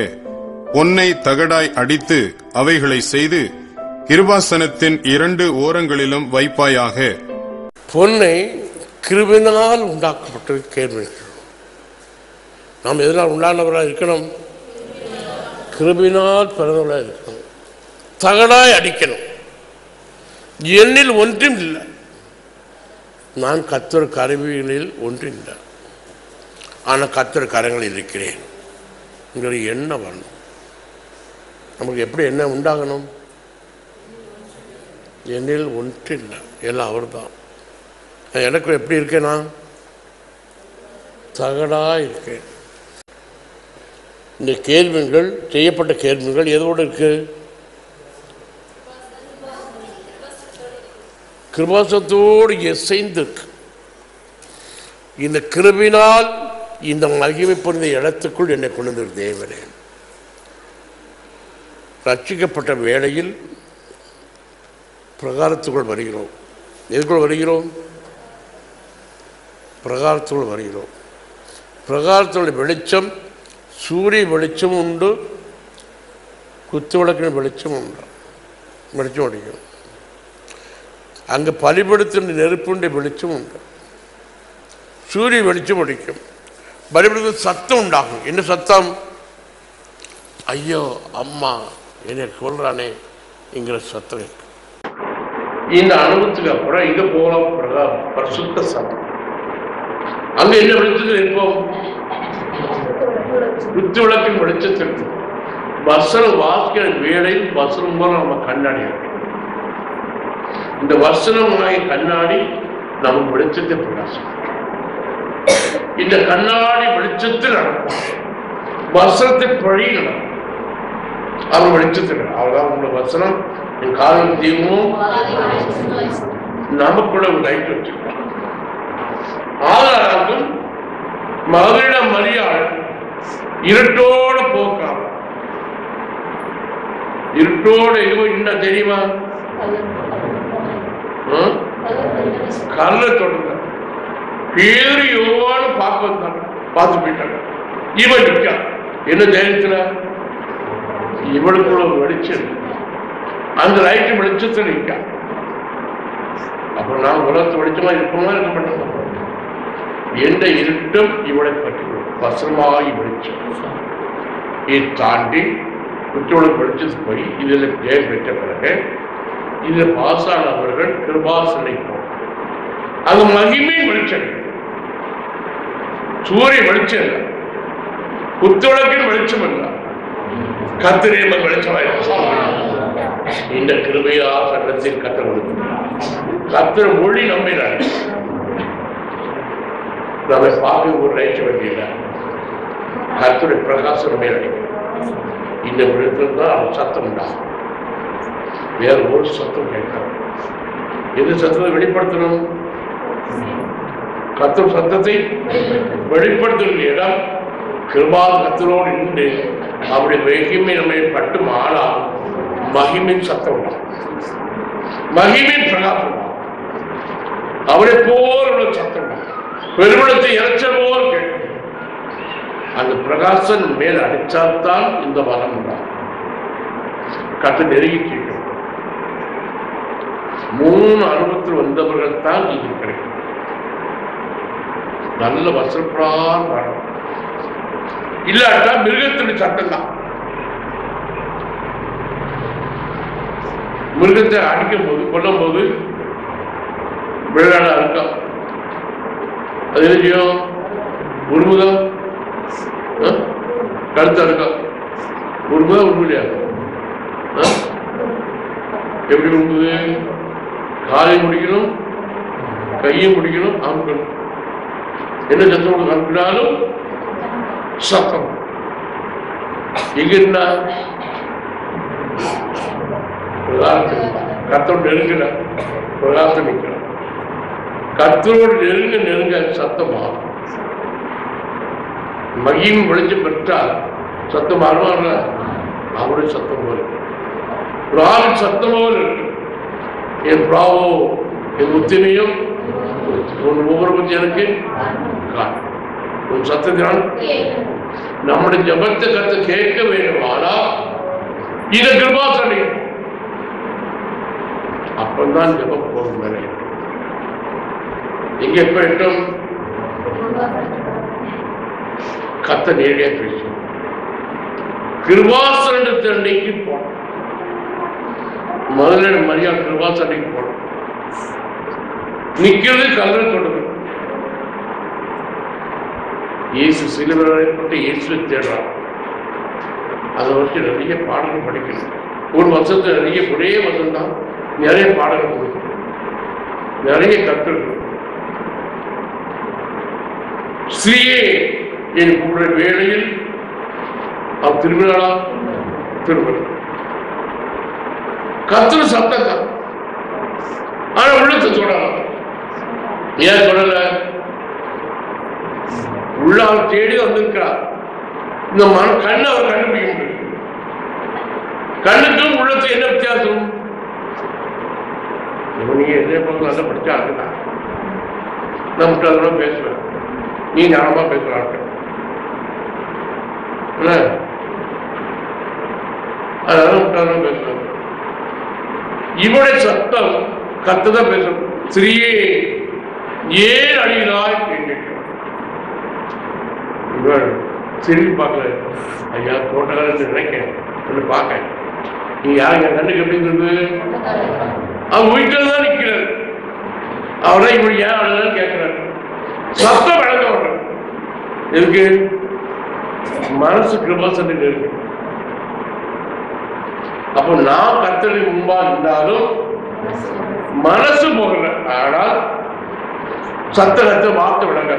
பொன்னை தகடாய் அடித்து அவைகளை செய்து கிருபாசனத்தின் 2 ஓரங்களிலும் வைப்பாயாக. பொன்னை கிருபையினால் உண்டாக்கப்பட்ட கேருபீன்கள். நாம் எதனால் உண்டானவராக இருக்கணும்? கிருபையினால் பிறந்தவராக இருக்கணும். தகடாய் அடிக்கணும். என்னில் ஒன்றும் இல்லை, நான் கர்த்தர் கருவிகளில் ஒன்றும் இல்லை, ஆனால் கர்த்தர் கரங்களில் இருக்கிறேன் என்கிற எண்ணம் வரணும். நமக்கு எப்படி என்ன உண்டாகணும்? என்னில் ஒன்றும் இல்லை, எல்லாம் அவர் தான். எனக்கு எப்படி இருக்கேன்? நான் தகடாக இருக்கேன். இந்த கேள்விகள், செய்யப்பட்ட கேள்விகள் எதோடு இருக்கு? கிருபாசத்தோடு இசைந்திருக்கு. இந்த கிருபினால் இந்த மகிமை பொருந்த இடத்துக்குள் என்னை கொண்டு வந்து தேவனே, ரட்சிக்கப்பட்ட வேளையில் பிரகாரத்துக்குள் வருகிறோம். எதுக்குள் வருகிறோம்? பிரகாரத்துக்குள் வருகிறோம். பிரகாரத்துடைய வெளிச்சம், சூரிய வெளிச்சம் உண்டு, குத்து விளக்கின் வெளிச்சம் உண்டு. வெளிச்சம் அடிக்கும். அங்கே பலிபடுத்தின நெருப்புடைய வெளிச்சம் உண்டு. சூரிய வெளிச்சம் அடிக்கும். பலிபடுத்த சத்தம் உண்டாகும். என்ன சத்தம்? ஐயோ அம்மா என்னை கொல்றானே என்கிற சத்தம் இருக்கு. இந்த அனுபவத்துக்கு அப்புறம் இங்க போகலாம். பரிசுத்த சத்தம். அங்க என்ன வெளிச்சத்தில் இருப்போம்? குத்து விளக்கின் வெளிச்சத்திற்கு வசனம் வாசிக்கிற வேளையில் வசனம் போல நம்ம கண்ணாடி இருக்கு. இந்த வசனமாய் கண்ணாடி நம்ம வெளிச்சத்தை பிரகாசம். இந்த கண்ணாடி வெளிச்சத்தில் நடக்கும். வசனத்தை பழி நடக்கும். அவர் வெளிச்சத்தில் அவர்தான் உங்களோட வசனம் என் காலம் தீவும் நமக்குள்ள ஒரு லைட் வச்சிருக்காங்க. ஆதாரம் மகளிட மரியாதை இருட்டோட போக்காங்க. இருட்டோட இன்னும் தெரியுமா? கல்ல தொடர்ந்த பேரு யோவான்னு பார்க்க வந்தாங்க. பார்த்து போயிட்டாங்க. இவன் நிற்கா. என்ன தைரியத்துல? இவளுக்குள்ள வெளிச்சம். அந்த லைட் வெளிச்சத்தில் நிற்கா. அப்புறம் நான் உலகத்து வெளிச்சமா இருப்போமா இருக்க மாட்டோம். எந்த இருட்டும் இவளை பற்றி வசமாகி வெளிச்சம். இதை தாண்டி குற்றோடு வெளிச்சத்து போய் இதில் ஜெயம் பெற்ற பிறகு இதில் பாசானவர்கள் கிருபாசனை போவாங்க. அது மகிமை வெளிச்சம். சூரிய வெளிச்சம் இல்லை, குத்துவிளக்கின் வெளிச்சம் இல்லை, கத்திரேம வெளிச்சமாயிருக்கும். இந்த கிருபையா சட்டத்தில் கத்தர் கத்திர மொழி நம்பினார். நம்மை பார்க்க ஒரு ரைட்டு வேண்டிய கத்துடைய பிரகாசம் மேல் அடைக்கும். இந்த விழுத்தில் தான் அவன் சத்தம் உண்டாகும். வேற ஒரு சத்தம் கேட்கணும். எது சத்தத்தை வெளிப்படுத்தணும்? கத்தர் சத்தத்தை வெளிப்படுத்தும் இடம் கிருபா கத்தரோடு நின்று அவருடைய மகிமை நம்மை பட்டு மாறா மகிமின் சத்தம் உண்டாகும். மகிமின் பிரகாசம் அவரை போல் உள்ள சத்தம் பெருமிடத்தை இறைச்சல் போல் கேட்கும். அந்த பிரகாசன் மேல் அடிச்சால்தான் இந்த வரம் உண்டாகும். கத்து நெருங்கி கேட்கும். 3 அனுபவத்தில் வந்தவர்கள் தான் இது கிடைக்கும். நல்ல வசல்படான் வரும். இல்லாட்டா மிருகத்தின் சட்டம் தான். மிருகத்தை அடிக்கும் போது கொல்லும் போது விளையாட இருக்கும். அது என்ன செய்யும்? உருமுதம் கருத்தா இருக்கா? உருமுதா உருமுலையா? எப்படி உருமுது? காலையும் முடிக்கணும், கையும் முடிக்கணும், அமுக்கணும். என்ன சத்தம் அனுப்பினாலும் சத்தம். எங்க இருந்தா கத்தோடு நெருங்கின பிரகாசம் நிற்கிறார். கத்தரோடு நெருங்க சத்தமாகும். மகிமை வெளிச்சம் பெற்றால் சத்தம் ஆடுவாங்க. அவருடைய சத்தம் போல பிராவின் சத்தம் போல இருக்கு. என் பிராவோ என் உத்திமையும் ஒவ்வொரு பற்றி எனக்கு உன் சத்தத்தினால் நம்முடைய ஜபத்தை கத்து கேட்க வேண்டுமானா இதை கிருபாசனை அப்பந்தான் ஜபம் போகும். மேலே எங்க எப்ப எட்டும் கத்த நேரடியா பேசும். கிருபாசனத்தை அன்னைக்கு போனோம். முதல்ல மரியாதை கிருபாசனைக்கு போனோம். நிக்கிறது கல்லறை கொடுக்கணும். இயேசு சிலுவைப்பட்டு இயேசுவை தேடுறான். அதை வச்சு நிறைய பாடல்கள் படிக்கணும். ஒரு வருஷத்துல நிறைய ஒரே வருஷம் தான் நிறைய பாடல்கள் கொடுக்கணும், நிறைய கற்றுக்கணும். ஸ்ரீயே என் கூடுற வேளையில் அவன் திரும்பினாளா? திரும்ப கத்துற சத்தம் தான். ஆனா உள்ளத்தை சொல்லலாம். ஏன் சொல்லல? உள்ள அவர் தேடி வந்திருக்கிறார். இந்த கண்ணை அவர் கண்டுபிடிக்க முடியும். கண்ணுக்கும் உள்ளத்துக்கு என்ன வித்தியாசம்? நீங்க எதே போல நல்லா படிச்சா இருக்குதா? நான் முட்டாள்தான் பேசுவேன், நீ ஞானமா பேசுறாங்க. அதனால முட்டாள்தான் பேசுவேன். இவனுடைய சத்தம் கத்துதான் பேசும். ஸ்ரீயே ஏன் அழிகிறாய் இவள் திரும்பி பார்க்கல. ஐயா தோட்டக்காரன் நினைக்கிறேன் பார்க்க, நீ யாருங்க கண்ணுக்கு எப்படி இருக்கு? அவன் வீட்டில் தான் நிற்கிறார். அவரை இப்படி ஏன் அழுதான்னு கேட்கிறார். சத்தம் வழங்க வர்ற எதுக்கு? மனசு கிருபாசன் இருக்கு. அப்போ நான் கர்த்தருக்கு முன்பா இருந்தாலும் மனசு போகல, ஆனால் சத்தத்தை வார்த்தை விளங்க.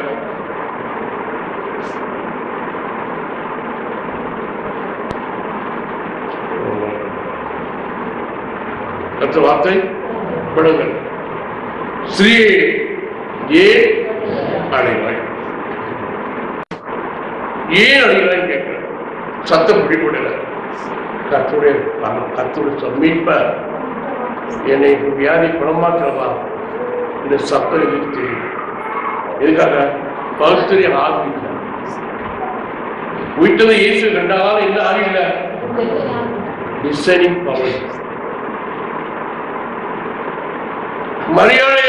கர்த்தர் வார்த்தை விளங்க. ஸ்ரீ ஏன் அழைவாய், ஏன் அழைவாய் கேட்கிற. சத்தம் பிடிபடல. கர்த்தருடைய சமீப என்னை வியாதி குணமாக்கிறவா இந்த சத்தம் எதுக்கு தெரியும்? எதுக்காக? பகுத்தறிய ஆவி இல்லை. வீட்டில் இயேசு கண்டாலும் என்ன ஆவி இல்லை? Listening power. மரியாதை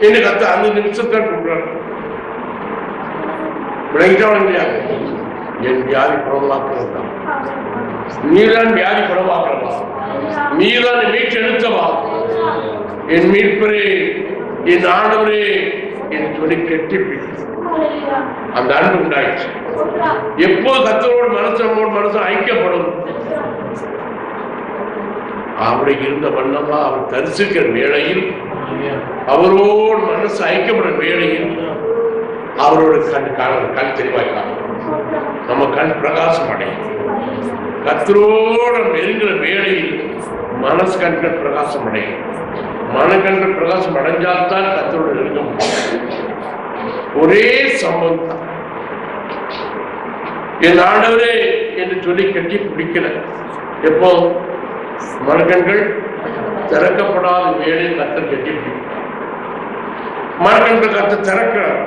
என்று கத்த அந்த நிமிஷத்தான் கொடுக்குறாங்க. விளங்கிட்டாலும் இல்லையா? என் வியாதி குணமாக்குறது தான். நீதான் வியாதி குணமாக்குறவா, நீதான் மீட்டு எடுத்தவா, என் மீட்பரே, என் ஆண்டவரே என்று சொல்லி கெட்டி அந்த அன்பு உண்டாயிடுச்சு. எப்போது கர்த்தரோடு மனசு ஐக்கியப்படும், அப்படி இருந்த வண்ணமா அவர் தரிசிக்கிற வேளையில், அவரோடு மனசு ஐக்கியப்படும் வேளையில் அவரோட கண் தெளிவாய்க்கலாம். நம்ம கண் பிரகாசம் அடையும். கர்த்தரோடு நெருங்கிற வேளையில் மனசு கண்கள் பிரகாசம் அடையும். மனக்கண்கள் பிரகாசம் அடைஞ்சால்தான் கர்த்தரோடு நெருங்க முடியும். ஒரே சம்பந்தம். என் ஆண்டவரே என்று சொல்லி கட்டி பிடிக்கல. எப்போ? மனக்கண்கள் திறக்கப்படாத வேளையில் கர்த்தர் கட்டி பிடிக்கும். மனக்கண்கள் கர்த்தர் திறக்கிறார்.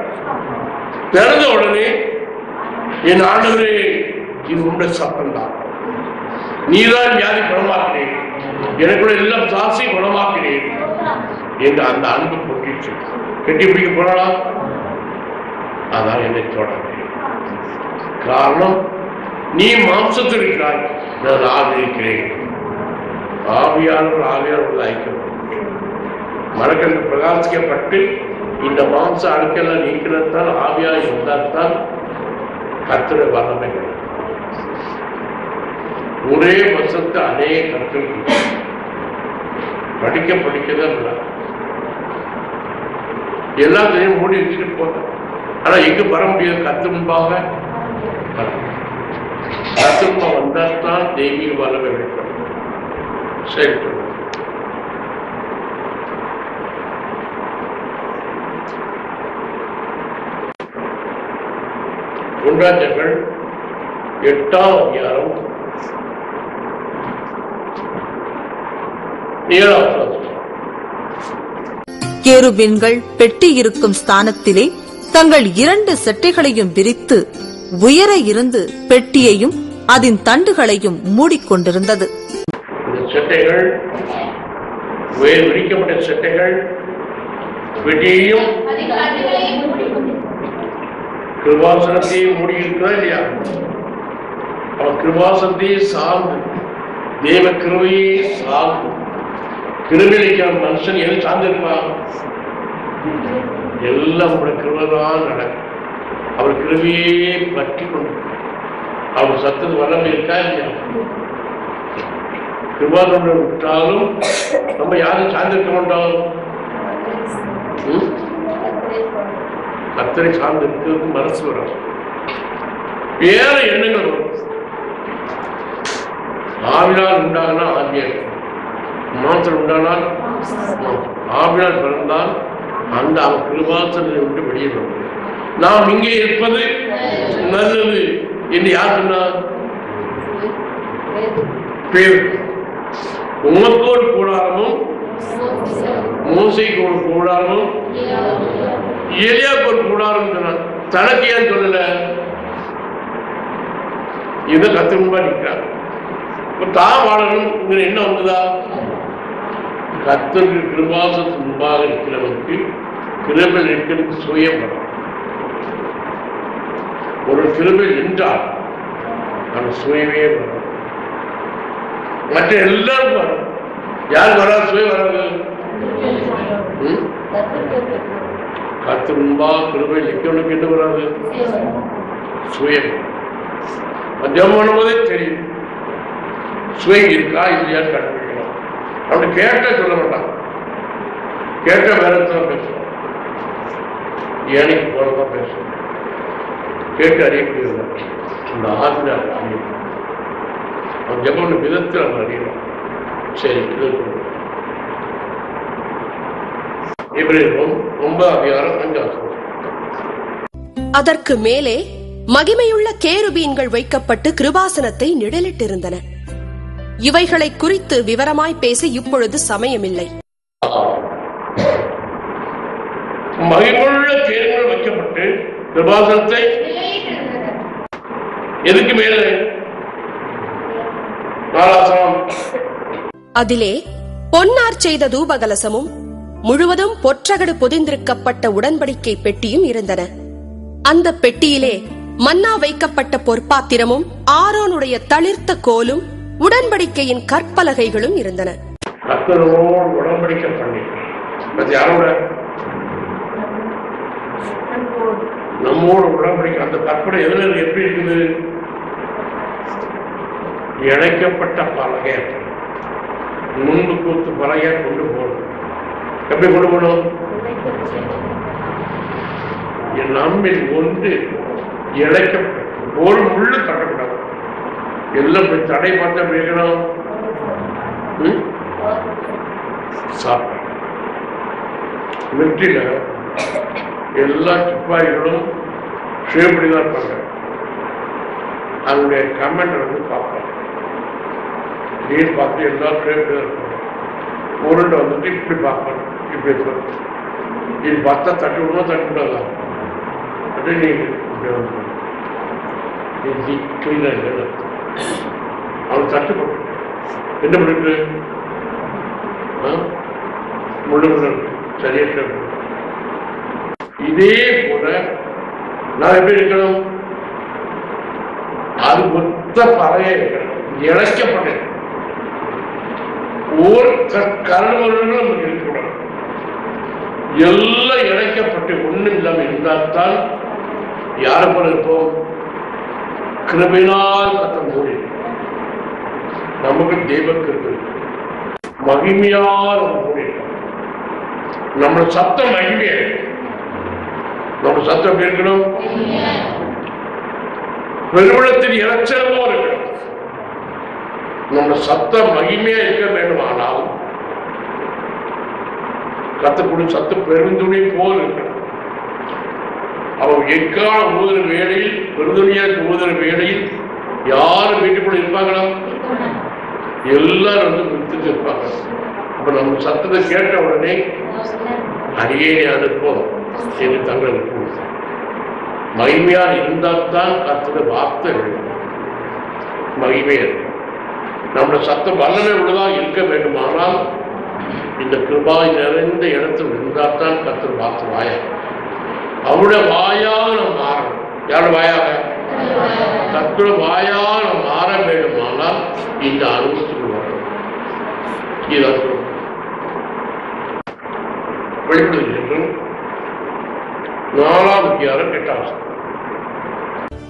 திறந்த உடனே என் ஆண்டவரே இது உண்ட சத்தம் தான், நீதான் வியாதி குணமாக்கினேன், எனக்குள்ள எல்லாம் சாசி குணமாக்கினேன் என்று அந்த அன்பு பொங்கிச்சு. கட்டி பிடிக்க போனாலும் அதான் என்னை தொடர்ந்து. காரணம், நீ மாம்சத்தில் இருக்கிறாய், நான் ஆவி இருக்கிறேன். ஆவியானவர் ஐக்கியம் மனக்கண்டு பிரகாசிக்கப்பட்டு இந்த மாம்ச அழுக்கெல்லாம் நீக்கிறதால் ஆவியாக இருந்தால்தான் கர்த்தருடைய வல்லமை. ஒரே வருஷத்தை அநேக கருத்துகள் படிக்கதான் இல்லை. எல்லாத்தையும் மூடி வச்சுட்டு போங்க. ஆனா எங்க வர முடியாது? கத்து முன்பாக கத்துமா வந்தால்தான் தெய்வீக வல்லமை வெளிப்படும். சரி, ஒன்றாஞ்சங்கள் 8ஆம் அதிகாரம் 7ஆம் வசனம். கேருபீன்கள் பெட்டி இருக்கும் ஸ்தானத்திலே தங்கள் 2 செட்டைகளையும் விரித்து உயர இருந்து பெட்டியையும் அதன் தண்டுகளையும் மூடிக்கொண்டிருந்தது. செட்டைகள், விரிக்கப்பட்ட செட்டைகள், பெட்டியையும் கிருபாசனத்தையும் மூடியிருக்கிறா இல்லையா? அவன் கிருபாசனத்தையே சார்ந்து, தேவ கிருபையே சார்ந்து, கிருபைக்கான மனுஷன் எது சார்ந்திருப்பான்? எல்லாம் அவருடைய கிருபைதான் நடக்கும். அவர் கிருபையே பற்றி கொண்டு அவர் சத்தது வல்லமை இருக்கா இல்லையா? கிருபாசனம் விட்டாலும் நம்ம யாரும் சார்ந்திருக்க மாட்டோம். கர்த்தரை சார்ந்து இருக்கிறது மனசு வரும், வேற எண்ணங்கள் வரும். ஆவினால் உண்டானா ஆவியர், மாத்திரம் உண்டானால் ஆவினால் பிறந்தால் அந்த அவர் கிருபாசனத்தை விட்டு வெளியிடும். நாம் இங்கே இருப்பது நல்லது என்று யார் சொன்னார்? பேர் உமக்கு ஒரு கூடாரமும் மோசைக்கு ஒரு கூடாரமும் எலியாவுக்கு ஒரு கூடாரம் சொன்னான். தனக்கு ஏன் சொல்லல? இதை கத்து முன்பா நிற்கிறார். தான் வாழணும் என்ன வந்ததா? கத்தருக்கு கிருபாசத்துக்கு முன்பாக இருக்கிறவனுக்கு கிருபை நிற்கிறதுக்கு சுயம் வரும். ஒரு கிருபை நின்றால் அந்த சுயமே வரும். மற்ற எல்லாரும் வரும். யார் வராது? சுயம் வராது. கத்து முன்பாக கிருபை நிற்கிறவனுக்கு என்ன வராது? சுயம். ஜெபம் பண்ணும்போதே தெரியும் சுயம் இருக்கா இல்லையான்னு கண்டுபிடிக்கணும். அப்படி கேட்ட சொல்ல மாட்டான். கேட்ட வேறத்தான் பேசுவோம். ஏனைக்கு போலதான் பேசுவோம். கேட்டு அறியக்கூடியது அந்த ஆசிரியர் அறியணும். அவன் ஜெபம் விதத்தில் அவன் அறியணும். சரி, இது எபிரேயர் 9:5. அதற்கு மேலே மகிமையுள்ள கேருபீன்கள் வைக்கப்பட்டு கிருபாசனத்தை நிழலிட்டிருந்தன. இவைகளை குறித்து விவரமாய் பேச இப்பொழுது சமயமில்லை. மகிமையுள்ள கேருபீன்கள் வைக்கப்பட்டு கிருபாசனத்தை எதுக்கு மேலே? அதிலே பொன்னார் செய்த தூபகலசமும் முழுவதும் பொற்றகடு பொதிந்திருக்கப்பட்ட உடன்படிக்கை பெட்டியும் இருந்தன. அந்த பெட்டியிலே மன்னா வைக்கப்பட்ட பொற்பாத்திரமும் ஆரோனுடைய தளிர்த்த கோலும் உடன்படிக்கையின் கற்பலகைகளும் இருந்தன. உடன்படிக்கை பண்ணி நம்மோடு உடன்படிக்கை அந்த கற்பனை எதுல எப்படி இருக்குது? இணைக்கப்பட்ட பலகை, முன்பு கூத்து பலகையா கொண்டு போகணும். எப்படி கொண்டு போகணும்? நம்மில் ஒன்று இழைக்கப்பட்ட ஒரு முள்ளு கட்டக்கூடாது. எல்லாம் தடை பார்த்து அப்படி இருக்கணும். வெற்றில எல்லா சிப்பாய்களும் சுயப்படிதான் இருப்பாங்க. அதனுடைய கமெண்ட் வந்து பார்ப்பாங்க. நீர் பார்த்து எல்லாரும் சுயப்படிதான் இருப்பாங்க. உருண்டை வந்துட்டு இப்படி பார்ப்பாங்க. இப்படி இருப்பாங்க. இது பார்த்தா தட்டு விடணும், தட்டு விடாதா? அப்படி நீ இப்படி வந்து அவன் தட்டுப்பட்டு என்ன பண்ணிட்டு முழு சரியா. இதே போல நான் எப்படி இருக்கணும்? அது மொத்த பறைய இருக்கணும். இழைக்கப்பட்டேன் ஒரு கரணங்களும் நமக்கு இருக்கக்கூடாது. எல்லாம் இழைக்கப்பட்டு ஒண்ணும் இல்லாமல் இருந்தால்தான் யாரை போல இருப்போம்? கிருபையினால் கத்தம் மூடி நமக்கு தெய்வ கிருபை மகிமையால் மூடி நம்ம சத்தம் மகிமையா. நம்ம சத்தம் எப்படி இருக்கணும்? பெருவளத்தின் இலட்சணமோ இருக்கணும். நம்ம சத்தம் மகிமையா இருக்க வேண்டுமானால் கத்தக்கூடிய சத்தம் பெருந்துணி போல் இருக்கணும். அவன் எக்கால ஊதுற வேளையில், பெருதுணியா ஊதுற வேளையில் யாரும் வீட்டுக்குள்ள இருப்பாங்களா? எல்லாரும் வந்து வித்துட்டு இருப்பாங்க. அப்ப நம்ம சத்தத்தை கேட்ட உடனே அடியே அனுப்போம் என்று தங்களை இருக்கும். மகிமையா இருந்தால்தான் கத்தத வார்த்தை மகிமையா இருக்கும். நம்முடைய சத்தம் வல்லமை உள்ளதாக இருக்க வேண்டுமானால் இந்த கிருபாய் நிறைந்த இடத்தில் இருந்தால்தான் கத்தர் வார்த்தை வாயா. அவருடைய வாயாக நாம் மாறணும். யாரோட வாயாக? கத்தோட வாயாக நாம் மாற வேண்டுமானால் இந்த அனுபவத்துக்கு வரணும். இதான் வெளிப்படுகிறது 4:8.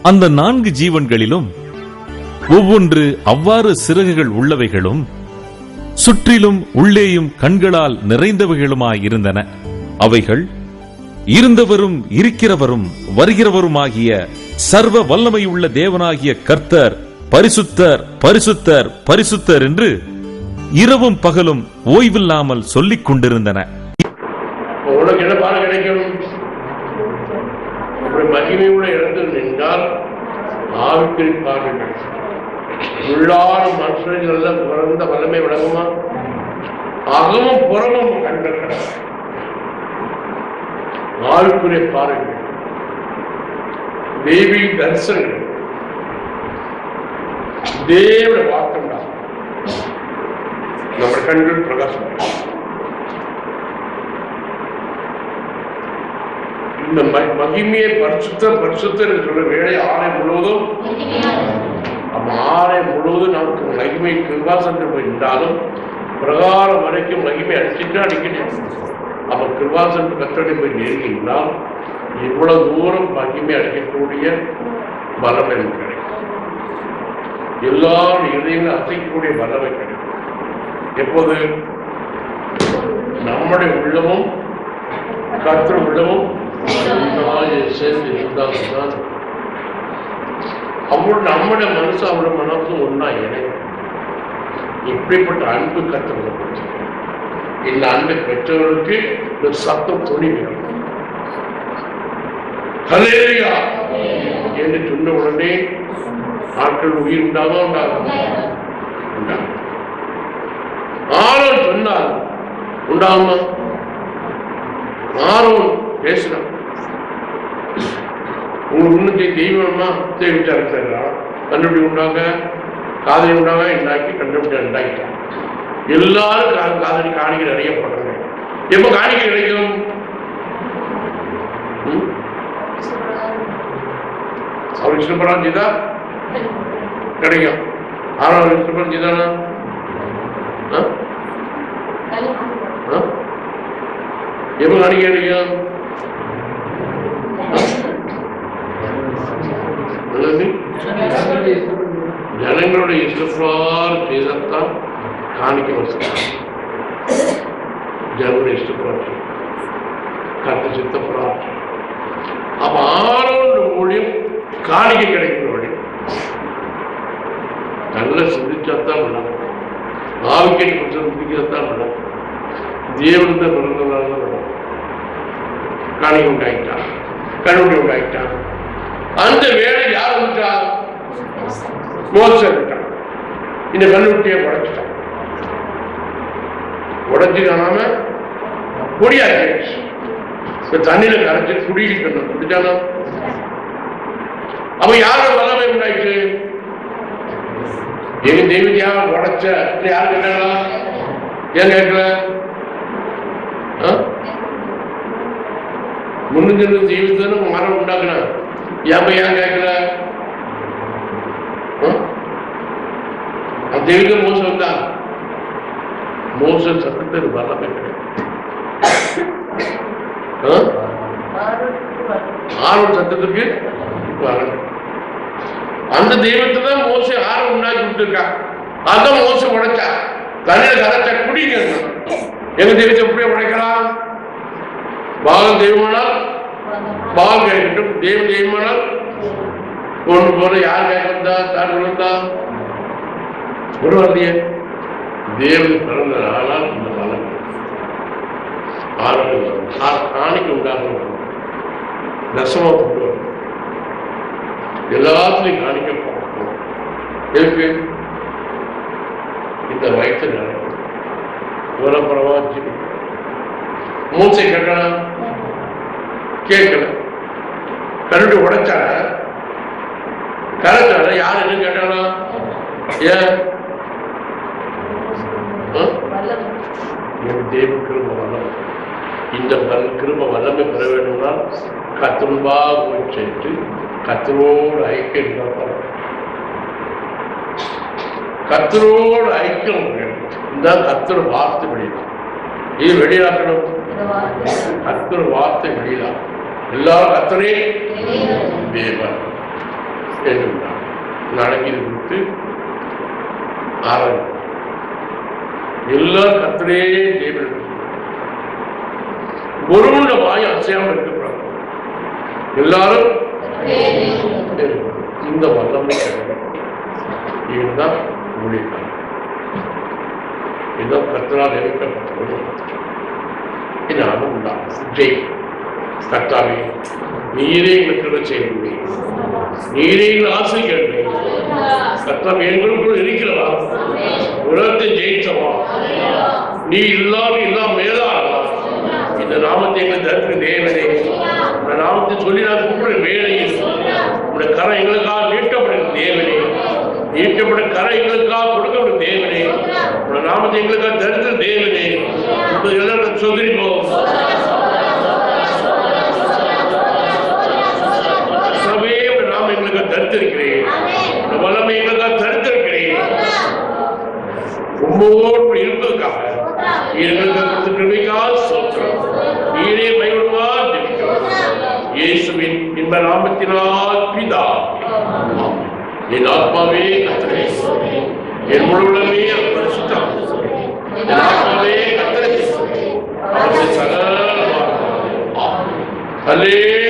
அந்த 4 ஜீவன்களிலும் ஒவ்வொன்று அவ்வாறு சிறகுகள் உள்ளவைகளும் சுற்றிலும் உள்ளேயும் கண்களால் நிறைந்தவைகளுமாயிருந்தன. அவைகள் இருந்தவரும் இருக்கிறவரும் வருகிறவருமாகிய சர்வ வல்லமையுள்ள தேவனாகிய கர்த்தர் பரிசுத்தர் பரிசுத்தர் பரிசுத்தர் என்று இரவும் பகலும் ஓய்வில்லாமல் சொல்லிக் கொண்டிருந்தன. உனக்கு என்ன பாடம் கிடைக்கும்? மகிமையுள்ள இடத்தில் நின்றால் ஆவிக்குரிய பாடம் கிடைக்கும். உள்ளான மனுஷர்கள் பிறந்த வல்லமை விளங்குமா? அகமும் புறமும் கண்டிருக்கிற ஆளுக்குரிய பாருங்கள், தெய்வீக தரிசனங்கள், தேவ வாக்கம்டா நம்ம கண்கள் பிரகாசம். இந்த மகிமையை பரிசுத்தர் சொல்ற வேலை ஆலயம் முழுவதும், ஆலயம் முழுவதும் நமக்கு மகிமை கிருபாசனம் போய் நின்றாலும் பிரகாரம் வரைக்கும் மகிமை அடிச்சுட்டு அடிக்கிட்டு அப்ப கிருபாசனம் கத்தோடி போய் நெருங்கினால் இவ்வளவு தூரம் மகிமை அடிக்கக்கூடிய வல்லமை கிடைக்கும். எல்லாரும் இதயங்களும் அசைக்கக்கூடிய வல்லமை கிடைக்கும். எப்போது நம்முடைய உள்ளமும் கர்த்தர் உள்ளமும் சேர்ந்து இருந்தால்தான் அவங்களோட நம்முடைய மனசு அவரோட மனசும் ஒன்னா இணையும். இப்படிப்பட்ட அன்பு கர்த்தர் இந்த அன்பை பெற்றவர்களுக்கு இந்த சத்தம் துணிவிடும் என்று சொன்ன உடனே ஆட்கள் உயிர் உண்டாமா? உண்டாகும். ஆரோன் சொன்னால் உண்டாகுமா? ஆரோன் பேசினான், உங்களுக்கு இன்னும் தெய்வமா விசாரிச்சாரா? கண்டுபிடி உண்டாங்க, காதலி உண்டாங்க, உண்டாக்கி கண்டுபிடி உண்டாக்கிட்டான். எல்லாரும் காதலி காணிக்கை நிறைய பண்றாங்க. எப்ப காணிக்கை கிடைக்கும்? அவர் இஷ்டப்படாம செய்தா கிடைக்கும். ஆனா இஷ்டப்படம் செய்தானா? எப்ப காணிக்கை கிடைக்கும்? ஜனங்களுடைய இஷ்டப்பிரகாரம் செய்தான் காணிக்க வசதி. ஜனங்களுடைய இஷ்டப்பிரகாரம் கருத்து சித்தப்பிரகாரம். அப்ப ஆரோட மொழியும் காணிக்கை கிடைக்கிற வழி நல்ல சிந்திச்சாத்தான் விடும். ஆவிக்கேட்டு கொஞ்சம் சிந்திக்கிறதான் விடும். தேவனத்தை பிறந்ததால விடும். காணிக்கை உண்டாயிட்டான், கண்ணுடைய உண்டாயிட்டான். அந்த வேலை யார் விட்டா? மோசை விட்டான். இந்த கண்ணுட்டியை உடைச்சிட்டான். உடைச்சு காணாம பொடியாச்சு. தண்ணியில கரைச்சி குடிக்கணும் குடிச்சானா? அப்ப யாரோட வல்லமை உண்டாயிட்டு? எங்க தெய்வம் யார் உடைச்ச? யாரு கேட்டாங்களா? ஏன் கேட்கல? முன்னுக்கு தெய்வத்தான மரம் உண்டாக்குனா ஏன் கேட்கல? அந்த தெய்வம் மோசம் வந்தா மோசம் சத்தத்தை வல்லமை கிடைக்கும். ஆர்வம் சத்தத்துக்கு அந்த தெய்வத்தை தான் மோச ஆர்வம் உண்டாக்கி விட்டுருக்கா. அதான் மோசம் உடைச்சா. தண்ணியில கரைச்சா குடிங்க. எங்க தெய்வத்தை எப்படியே உடைக்கலாம்? பாகம் தெய்வமானால் பாகம் கேட்கட்டும். தெய்வம் தெய்வமானால் ஒன்று போல யார் கேட்க வந்தா? தார் விழுந்தா ஒரு வரலையே. தேவன் பிறந்த நாளால் இந்த பலன் காணிக்கு உண்டாக தசமா கொண்டு வரும். எல்லாத்துலையும் காணிக்க இருக்கு. இந்த வயசு நடக்கும். உரப்புறவாச்சு மூச்சை கேட்கலாம், கேட்கல. கருட்டு உடைச்சால கரைச்சால யார் என்ன கேட்டாலும் ஏன் தேவ கிருப வல்லமை. இந்த கிருப வல்லமை பெற வேண்டும்னால் கத்தரும்பாக போய் சேர்த்து கத்தரோடு ஐக்கியம் கத்தரோடு ஐக்கியம் இந்த கத்தர் வார்த்தை வெளியிடலாம். இது வெளியிடாக்கணும். கத்தர் வார்த்தை வெளியிடலாம். எல்லாரும் கத்தரே தேவன் என்று நாளைக்கு இது கொடுத்து ஆரம்பி எல்லாரும் கத்தரே தேவன். ஒருவனுட வாய் அசையாமல் இருக்கக்கூடாது. எல்லாரும் இந்த வல்லமை இதுதான் முடியும். இதுதான் கத்தரால் இணைக்கப்பட்டது. இது உண்டாகும் ஜெய் கர்த்தாவே, நீரே எங்களுக்கு செய்யுங்க, நீரே ஆசைகள் கர்த்தாவே எங்களுக்குள் இருக்கிறவா, உலகத்தை ஜெயித்தவா, நீ இல்லாம எல்லாம் மேலாளா, இந்த நாமத்தை எங்களுக்கு தருக்கு தேவனே, இந்த நாமத்தை சொல்லி நான் கூப்பிடுற வேலையில் உடைய கரை எங்களுக்காக நீட்டப்படும் தேவனே, நீட்டப்பட்ட கரை எங்களுக்காக கொடுக்கப்படும் தேவனே, உடைய நாமத்தை எங்களுக்காக தருகிற தேவனே, எல்லாரும் சொல்லிப்போம். சபையே நாம எங்களுக்காக தருத்திருக்கிறேன், வல்லமை எங்களுக்காக தருத்திருக்கிறேன். உம்மோடு இருப்பதற்காக எங்களுக்கு கிருபைக்காக ஸ்தோத்திரம். நீரே மகிழ்வார் ஜெபிக்கிறோம் இயேசுவின் இன்ப நாமத்தினால் பிதாவே. என் ஆத்மாவே கர்த்தரை ஸ்தோத்திரி, என் முழு உள்ளமே அவர் பரிசுத்தம். என் ஆத்மாவே கர்த்தரை ஸ்தோத்திரி, அவருடைய சகல வார்த்தைகள். அல்லேலூயா.